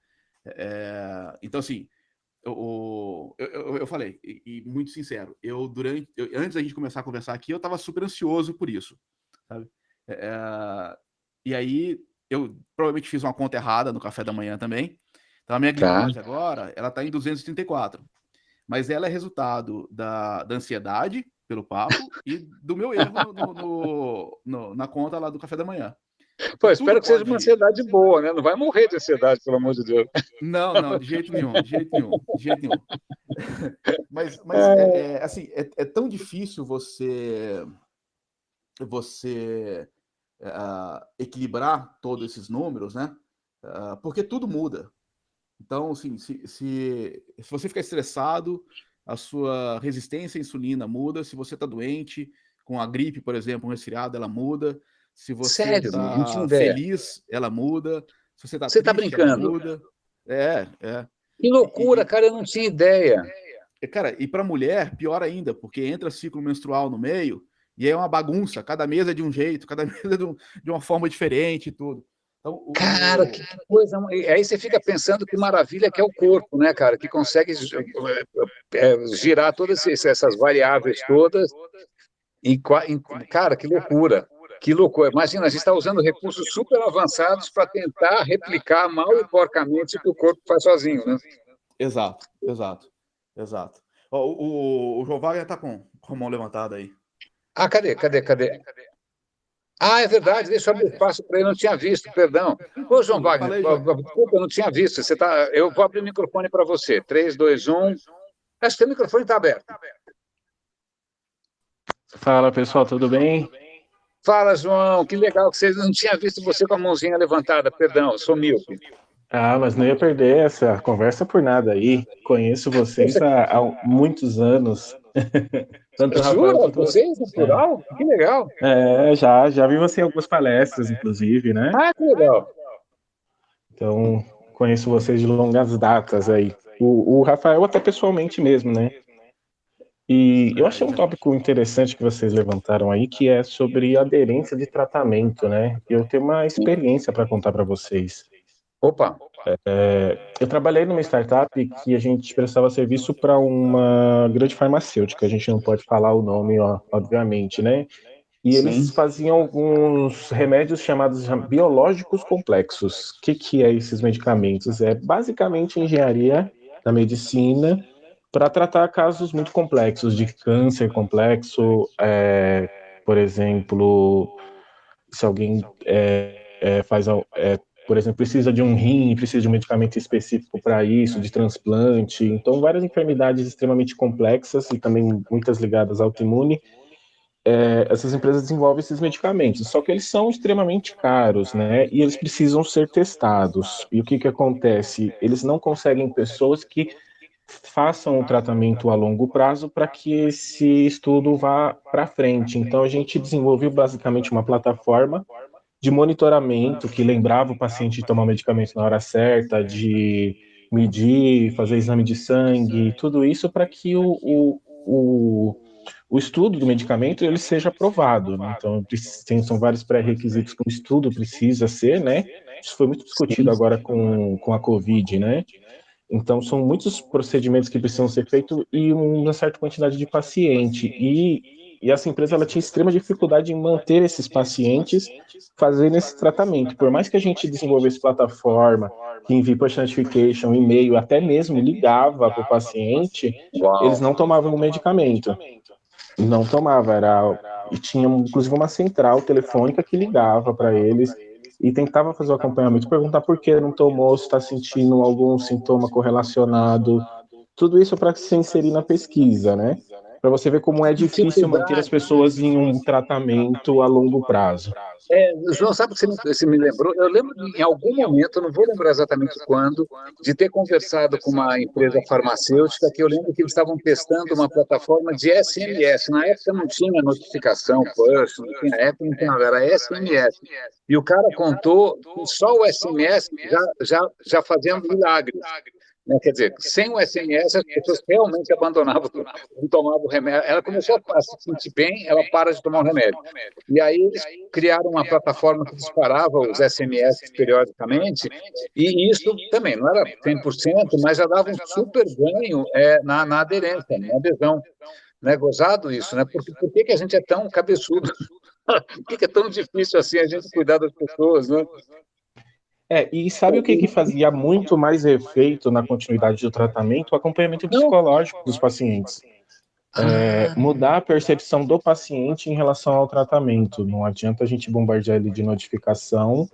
Speaker 2: Então, assim, eu falei, e muito sincero, antes da gente começar a conversar aqui, eu estava super ansioso por isso, sabe? E aí, eu provavelmente fiz uma conta errada no café da manhã também. Então, a minha
Speaker 1: Tá.
Speaker 2: glicose agora, ela está em 234. Mas ela é resultado da ansiedade pelo papo e do meu erro na conta lá do café da manhã.
Speaker 1: Pô,
Speaker 2: Então,
Speaker 1: espero
Speaker 2: tudo
Speaker 1: que seja uma
Speaker 2: pode.
Speaker 1: ansiedade boa, né? Não vai morrer de ansiedade, pelo amor de Deus.
Speaker 2: Não, não, de jeito nenhum, de jeito nenhum, de jeito nenhum. Mas assim, é tão difícil você equilibrar todos esses números, né? Porque tudo muda. Então, assim, se você ficar estressado, a sua resistência à insulina muda. Se você está doente, com a gripe, por exemplo, um resfriado, ela muda. Se você
Speaker 1: Sério, não tinha
Speaker 2: está
Speaker 1: ideia.
Speaker 2: feliz, ela muda. Se você está
Speaker 1: Você está
Speaker 2: triste, ela
Speaker 1: brincando?
Speaker 2: muda. É, é.
Speaker 1: Que loucura, cara, eu não tinha ideia.
Speaker 2: Cara, e para mulher, pior ainda, porque entra ciclo menstrual no meio e aí é uma bagunça. Cada mês é de um jeito, cada mês é de uma forma diferente e tudo. Então,
Speaker 1: Cara, que coisa. Aí você fica pensando que maravilha que é o corpo, né, cara, que consegue girar todas essas variáveis todas. Cara, que loucura. Que loucura. Imagina, a gente está usando recursos super avançados para tentar replicar mal e porcamente o que o corpo faz sozinho, né?
Speaker 2: exato, exato, exato. Ó, o João Wagner tá com a mão levantada aí.
Speaker 1: Ah, cadê? Ah, é verdade, deixa eu abrir espaço para ele, não tinha visto, perdão.
Speaker 2: Não,
Speaker 1: Ô, João
Speaker 2: tranquilo.
Speaker 1: Wagner,
Speaker 2: Fala aí, João.
Speaker 1: desculpa, eu não tinha visto. Eu vou abrir o microfone para você. 3, 2, 1. Acho que o microfone está aberto.
Speaker 3: Fala pessoal, tudo bem?
Speaker 1: Fala, João, que legal que você não tinha visto você com a mãozinha levantada, perdão, sou míope.
Speaker 3: Ah, mas não ia perder essa conversa por nada aí. Conheço vocês há muitos anos. Tanto o Rafael
Speaker 1: Jura?
Speaker 3: quanto.
Speaker 1: Vocês, natural? Que legal.
Speaker 3: Já vi você em algumas palestras, inclusive, né?
Speaker 1: Ah, que legal.
Speaker 3: Então, conheço vocês de longas datas aí. O Rafael até pessoalmente mesmo, né? E eu achei um tópico interessante que vocês levantaram aí, que é sobre aderência de tratamento, né? Eu tenho uma experiência para contar para vocês.
Speaker 1: Opa,
Speaker 3: Eu trabalhei numa startup que a gente prestava serviço para uma grande farmacêutica, a gente não pode falar o nome, ó, obviamente, né? E
Speaker 1: sim.
Speaker 3: eles faziam alguns remédios chamados biológicos complexos. O que é esses medicamentos? É basicamente engenharia da medicina para tratar casos muito complexos, de câncer complexo, por exemplo, se alguém por exemplo, precisa de um rim, precisa de um medicamento específico para isso, de transplante. Então, várias enfermidades extremamente complexas e também muitas ligadas ao autoimune, essas empresas desenvolvem esses medicamentos, só que eles são extremamente caros, né? E eles precisam ser testados. E o que acontece? Eles não conseguem pessoas que façam o tratamento a longo prazo para que esse estudo vá para frente. Então, a gente desenvolveu basicamente uma plataforma de monitoramento que lembrava o paciente de tomar o medicamento na hora certa, de medir, fazer exame de sangue, tudo isso para que o estudo do medicamento ele seja aprovado, né? Então, são vários pré-requisitos que o estudo precisa ser, né? Isso foi muito discutido agora com a Covid, né? Então, são muitos procedimentos que precisam ser feitos e uma certa quantidade de paciente. E essa empresa ela tinha extrema dificuldade em manter esses pacientes fazendo esse tratamento. Por mais que a gente desenvolvesse plataforma, que envia push notification, e-mail, até mesmo ligava para o paciente, eles não tomavam o medicamento. Não tomava, e tinha inclusive uma central telefônica que ligava para eles e tentava fazer o acompanhamento, perguntar por que não tomou, se está sentindo algum sintoma correlacionado, tudo isso para se inserir na pesquisa, né? Para você ver como é difícil manter as pessoas em um tratamento a longo prazo.
Speaker 1: João, sabe o que você me lembrou? Eu lembro em algum momento, eu não vou lembrar exatamente quando, de ter conversado com uma empresa farmacêutica que eu lembro que eles estavam testando uma plataforma de SMS. Na época não tinha notificação push, não tinha app, não tinha nada, era SMS. E o cara contou que só o SMS já fazendo milagres. Né? Quer dizer, sem o SMS, as pessoas realmente abandonavam, não tomavam o remédio. Ela começou a se sentir bem, ela para de tomar o remédio. E aí eles criaram uma plataforma que disparava os SMS periodicamente, e isso também não era 100%, mas já dava um super ganho na aderência, na adesão. Né? Gozado isso, né? Por que a gente é tão cabeçudo? Por que é tão difícil assim a gente cuidar das pessoas, né?
Speaker 3: E sabe o que fazia muito mais efeito na continuidade do tratamento? O acompanhamento psicológico dos pacientes. Mudar a percepção do paciente em relação ao tratamento. Não adianta a gente bombardear ele de notificação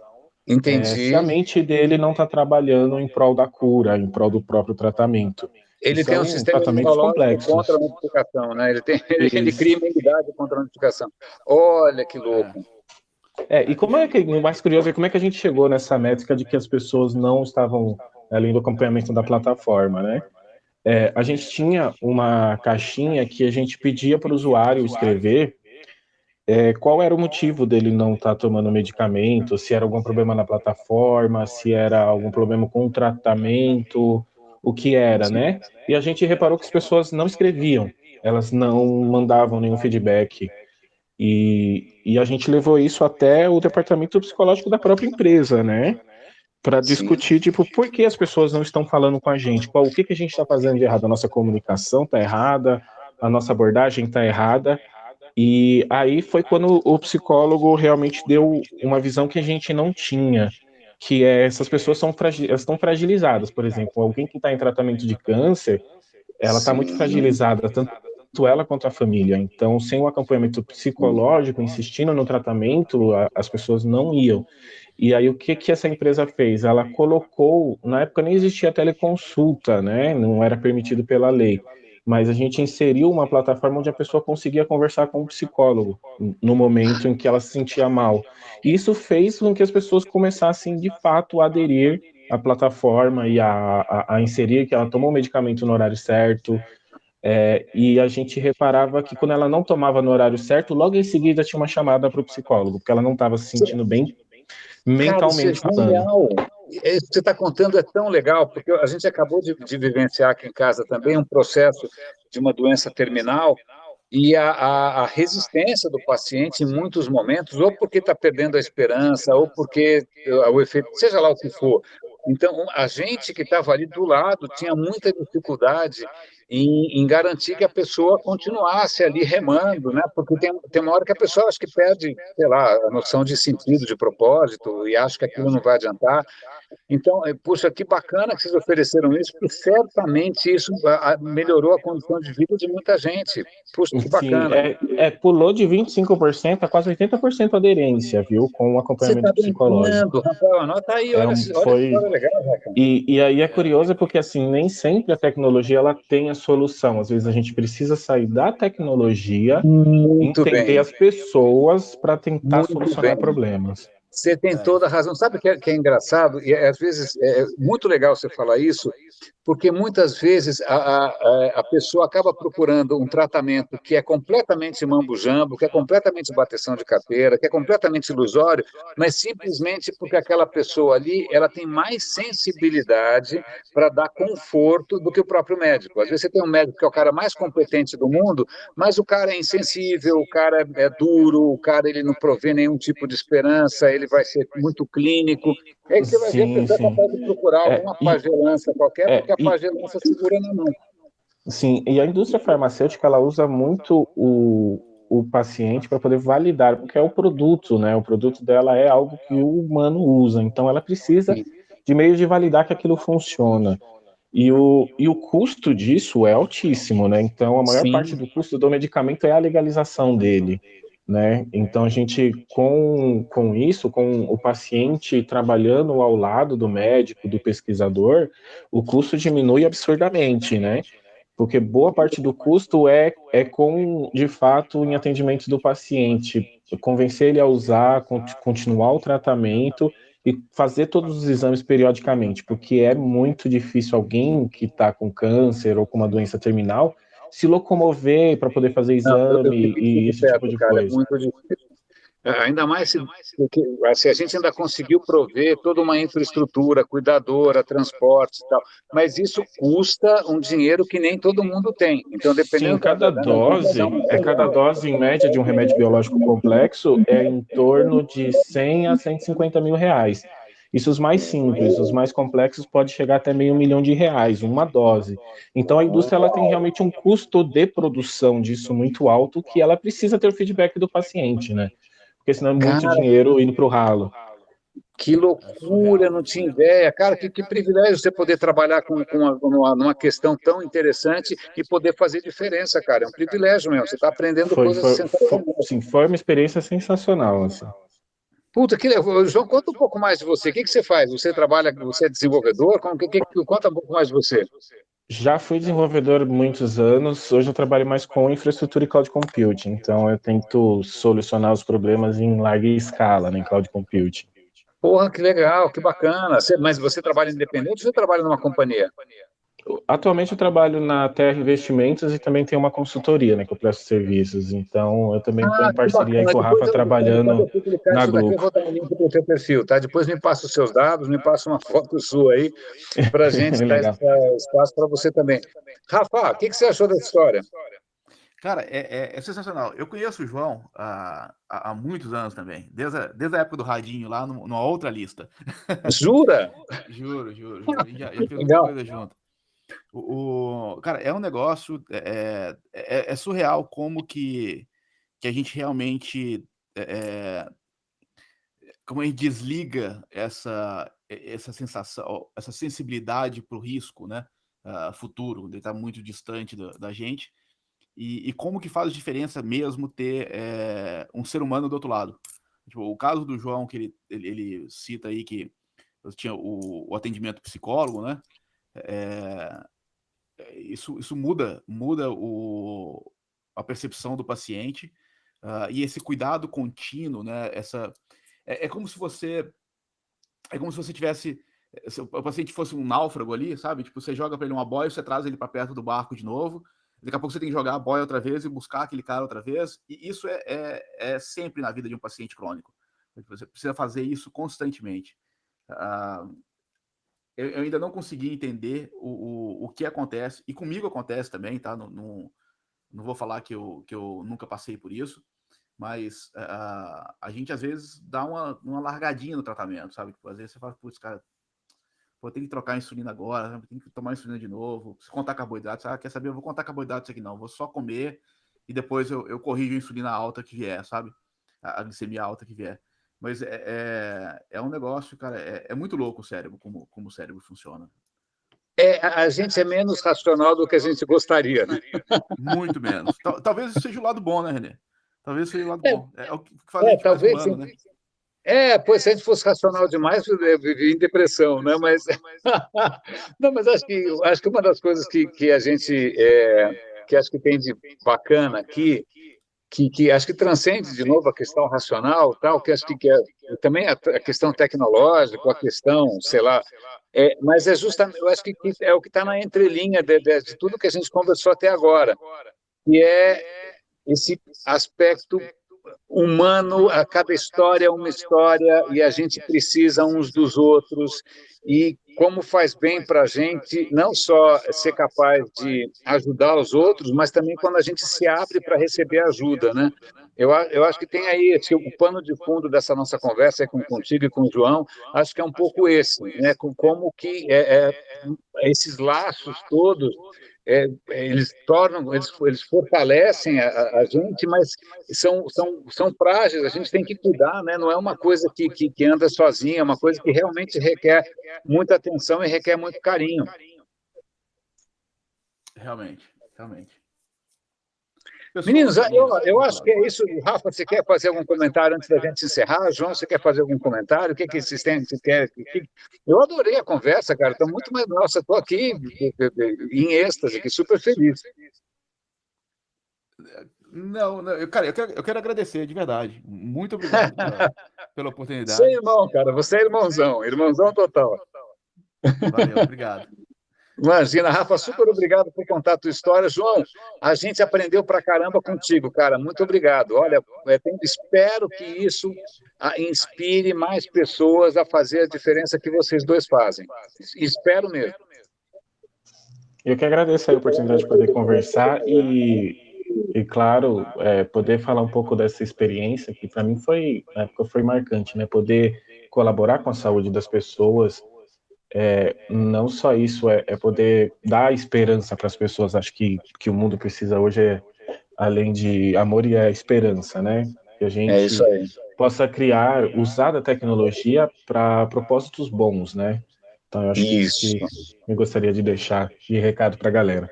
Speaker 3: se a mente dele não está trabalhando em prol da cura, em prol do próprio tratamento.
Speaker 1: Ele tem um sistema imunológico contra a notificação, né? Ele cria imunidade contra a notificação. Olha que louco.
Speaker 3: E como é que, o mais curioso é como é que a gente chegou nessa métrica de que as pessoas não estavam além do acompanhamento da plataforma, né? A gente tinha uma caixinha que a gente pedia para o usuário escrever qual era o motivo dele não estar tomando medicamento, se era algum problema na plataforma, se era algum problema com o tratamento, o que era, né? E a gente reparou que as pessoas não escreviam, elas não mandavam nenhum feedback. E a gente levou isso até o departamento psicológico da própria empresa, né? Para discutir, por que as pessoas não estão falando com a gente? O que a gente está fazendo de errado? A nossa comunicação está errada, a nossa abordagem está errada. E aí foi quando o psicólogo realmente deu uma visão que a gente não tinha, que essas pessoas estão fragilizadas. Por exemplo, alguém que está em tratamento de câncer, ela está muito fragilizada, tanto ela quanto a família. Então, sem o acompanhamento psicológico, insistindo no tratamento, as pessoas não iam. E aí, o que essa empresa fez? Ela colocou, na época nem existia teleconsulta, né? Não era permitido pela lei. Mas a gente inseriu uma plataforma onde a pessoa conseguia conversar com o psicólogo no momento em que ela se sentia mal. E isso fez com que as pessoas começassem, de fato, a aderir à plataforma e a inserir que ela tomou o medicamento no horário certo. E a gente reparava que quando ela não tomava no horário certo, logo em seguida tinha uma chamada para o psicólogo, porque ela não estava se sentindo bem mentalmente falando.
Speaker 1: Genial. Isso que você está contando é tão legal, porque a gente acabou de vivenciar aqui em casa também um processo de uma doença terminal e a resistência do paciente em muitos momentos, ou porque está perdendo a esperança, ou porque o efeito, seja lá o que for. Então, a gente que estava ali do lado tinha muita dificuldade em garantir que a pessoa continuasse ali remando, né? Porque tem uma hora que a pessoa acho que perde, sei lá, a noção de sentido, de propósito, e acha que aquilo não vai adiantar. Então, puxa, que bacana que vocês ofereceram isso, porque certamente isso melhorou a condição de vida de muita gente. Puxa, que
Speaker 3: Sim,
Speaker 1: bacana.
Speaker 3: pulou de 25% a quase 80% aderência, viu? Com o
Speaker 1: Você está
Speaker 3: acompanhamento psicológico.
Speaker 1: brincando, Rafael, anota aí, olha, olha que
Speaker 3: Foi.
Speaker 1: história legal, Rafael.
Speaker 3: E aí é curioso porque, assim, nem sempre a tecnologia ela tem a solução. Às vezes a gente precisa sair da tecnologia,
Speaker 1: Muito
Speaker 3: entender
Speaker 1: bem,
Speaker 3: as pessoas para tentar
Speaker 1: muito bem.
Speaker 3: solucionar problemas.
Speaker 1: Você tem toda a razão. Sabe o que é engraçado? E às vezes é muito legal você falar isso, porque muitas vezes a pessoa acaba procurando um tratamento que é completamente mambo-jambo, que é completamente bateção de carteira, que é completamente ilusório, mas simplesmente porque aquela pessoa ali ela tem mais sensibilidade para dar conforto do que o próprio médico. Às vezes você tem um médico que é o cara mais competente do mundo, mas o cara é insensível, o cara é duro, o cara ele não provê nenhum tipo de esperança, ele vai ser muito clínico. Aí você vai ver a
Speaker 3: Sim,
Speaker 1: pessoa
Speaker 3: sim.
Speaker 1: capaz de procurar
Speaker 3: É,
Speaker 1: alguma
Speaker 3: e,
Speaker 1: pagelança qualquer,
Speaker 3: é,
Speaker 1: porque a
Speaker 3: e,
Speaker 1: pagelança segura na mão.
Speaker 3: sim, e a indústria farmacêutica ela usa muito o paciente para poder validar, porque é o produto, né? O produto dela é algo que o humano usa, então ela precisa
Speaker 1: Sim,
Speaker 3: de meios de validar que aquilo funciona. E o custo disso é altíssimo, né? Então, a maior parte
Speaker 1: sim,
Speaker 3: do custo do medicamento é a legalização dele, né? Então, a gente, com isso, com o paciente trabalhando ao lado do médico, do pesquisador, o custo diminui absurdamente, né? Porque boa parte do custo é com, de fato, em atendimento do paciente, convencer ele a usar, continuar o tratamento e fazer todos os exames periodicamente, porque é muito difícil alguém que está com câncer ou com uma doença terminal se locomover para poder fazer
Speaker 1: não, eu
Speaker 3: exame
Speaker 1: vivi isso
Speaker 3: e
Speaker 1: de
Speaker 3: esse tipo
Speaker 1: perto,
Speaker 3: de
Speaker 1: cara, é
Speaker 3: coisa.
Speaker 1: muito difícil. Ainda mais se a gente ainda conseguiu prover toda uma infraestrutura, cuidadora, transporte e tal, mas isso custa um dinheiro que nem todo mundo tem. Então,
Speaker 3: Sim,
Speaker 1: dependendo da mão de cada um,
Speaker 3: cada dose em média de um remédio biológico complexo é em torno de 100 a 150 mil reais. Isso os mais simples, os mais complexos pode chegar até R$ 500.000, uma dose. Então a indústria ela tem realmente um custo de produção disso muito alto que ela precisa ter o feedback do paciente, né? Porque senão é muito
Speaker 1: cara,
Speaker 3: dinheiro indo para o ralo.
Speaker 1: que
Speaker 2: É
Speaker 1: loucura, eu
Speaker 2: surreal,
Speaker 1: não
Speaker 2: é
Speaker 1: tinha
Speaker 2: surreal.
Speaker 1: ideia. Cara, que privilégio você poder trabalhar numa questão tão interessante e poder fazer diferença, cara. É um privilégio mesmo. Você está aprendendo coisas sensacionais.
Speaker 3: Sim, foi uma experiência sensacional, assim.
Speaker 1: Puta, João, conta um pouco mais de você. O que você faz? Você trabalha, você é desenvolvedor? Conta um pouco mais de você.
Speaker 3: Já fui desenvolvedor muitos anos, hoje eu trabalho mais com infraestrutura e cloud computing, então eu tento solucionar os problemas em larga escala, né, em cloud computing.
Speaker 1: Porra, que legal, que bacana. Mas você trabalha independente ou você trabalha numa companhia?
Speaker 3: Atualmente eu trabalho na TR Investimentos e também tenho uma consultoria, né, que eu presto serviços, então eu também estou
Speaker 1: Ah,
Speaker 3: em
Speaker 1: que
Speaker 3: parceria aí
Speaker 1: bacana.
Speaker 3: com o Rafa
Speaker 1: Quando
Speaker 3: trabalhando
Speaker 1: eu for clicar
Speaker 3: na
Speaker 1: isso daqui, eu
Speaker 3: Gluco.
Speaker 1: vou dar um link para o teu perfil, tá? Depois me passa os seus dados, me passa uma foto sua aí, para a gente dar
Speaker 3: Legal.
Speaker 1: espaço para você também. Rafa, o que você achou dessa história?
Speaker 2: Cara, é sensacional. Eu conheço o João há muitos anos também, desde a época do Radinho, lá numa outra lista.
Speaker 1: Jura?
Speaker 2: Juro, juro, juro. A gente já fez muita
Speaker 1: Legal.
Speaker 2: coisa junto. Cara, é um negócio, é surreal que a gente realmente, como a gente desliga essa sensação, essa sensibilidade para o risco, né? Futuro, ele está muito distante da gente. E como que faz diferença mesmo ter um ser humano do outro lado. Tipo, o caso do João, que ele cita aí que tinha o atendimento psicólogo, né? É, isso muda a percepção do paciente, e esse cuidado contínuo, né? É como se você tivesse, se o paciente fosse um náufrago ali, sabe? Tipo, você joga para ele uma boia, você traz ele para perto do barco de novo. Daqui a pouco você tem que jogar a boia outra vez e buscar aquele cara outra vez. E isso é sempre na vida de um paciente crônico. Você precisa fazer isso constantemente. Uh, eu ainda não consegui entender o que acontece, e comigo acontece também, tá? Não vou falar que eu nunca passei por isso, mas a gente às vezes dá uma largadinha no tratamento, sabe? Tipo, às vezes você fala, putz, cara, pô, tem que trocar a insulina agora, tem que tomar insulina de novo, se contar carboidratos, quer saber, eu vou contar carboidratos aqui não, vou só comer e depois eu corrijo a insulina alta que vier, sabe? A glicemia alta que vier. Mas é um negócio, cara, é muito louco o cérebro, como o cérebro funciona.
Speaker 1: A gente é menos racional do que a gente gostaria, né?
Speaker 2: Muito menos. Talvez seja o lado bom, né, Renê? Talvez seja o lado bom. É o que faz a gente mais
Speaker 1: talvez
Speaker 2: humano,
Speaker 1: sim.
Speaker 2: né?
Speaker 1: Pois se a gente fosse racional demais, eu viveria em depressão, né? Mas, não, mas acho que uma das coisas que a gente, que acho que tem de bacana aqui, que acho que transcende de novo a questão racional, tal, que acho que também a questão tecnológica, a questão, sei lá, mas é justamente, eu acho que é o que está na entrelinha de tudo que a gente conversou até agora, que é esse aspecto humano, a cada história é uma história e a gente precisa uns dos outros e como faz bem para a gente não só ser capaz de ajudar os outros, mas também quando a gente se abre para receber ajuda, né? Eu acho que tem aí o pano de fundo dessa nossa conversa contigo e com o João, acho que é um pouco esse, né? Como que esses laços todos eles tornam, eles fortalecem a gente, mas são frágeis, a gente tem que cuidar, né? Não é uma coisa que anda sozinha, é uma coisa que realmente requer muita atenção e requer muito carinho.
Speaker 2: Realmente.
Speaker 1: Meninos, eu acho que é isso. Rafa, você quer fazer algum comentário antes da gente encerrar? João, você quer fazer algum comentário? O que vocês têm? Eu adorei a conversa, cara. Estou muito mais. Nossa, estou aqui em êxtase, aqui, super feliz.
Speaker 2: Não, cara, eu quero agradecer, de verdade. Muito obrigado pela oportunidade.
Speaker 1: Você é irmão, cara. Você é irmãozão total.
Speaker 2: Valeu, obrigado.
Speaker 1: Imagina, Rafa, super obrigado por contar a tua história. João, a gente aprendeu pra caramba contigo, cara. Muito obrigado. Olha, espero que isso inspire mais pessoas a fazer a diferença que vocês dois fazem. Espero mesmo.
Speaker 3: Eu que agradeço a oportunidade de poder conversar e claro, poder falar um pouco dessa experiência, que para mim na época foi marcante, né? Poder colaborar com a saúde das pessoas, não só isso, é poder dar esperança para as pessoas. Acho que o mundo precisa hoje, além de amor, e a esperança, né? Que a gente
Speaker 1: isso aí.
Speaker 3: possa usar a tecnologia para propósitos bons, né? Então, eu acho que isso que eu gostaria de deixar de recado para a galera.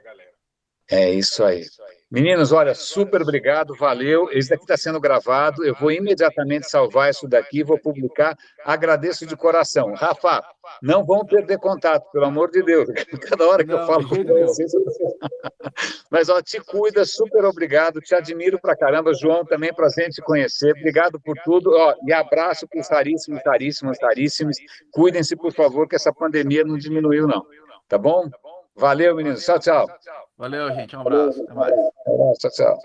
Speaker 1: É isso aí. Meninos, olha, super obrigado, valeu. Esse daqui está sendo gravado, eu vou imediatamente salvar isso daqui, vou publicar. Agradeço de coração. Rafa, não vão perder contato, pelo amor de Deus. Cada hora que eu falo com vocês... Mas, te cuida, super obrigado, te admiro pra caramba, João, também prazer em te conhecer. Obrigado por tudo. E abraço para os raríssimos. Cuidem-se, por favor, que essa pandemia não diminuiu, não. Tá bom? Valeu, meninos. Tchau.
Speaker 2: Valeu, gente. Um abraço. Até mais.
Speaker 1: Tchau.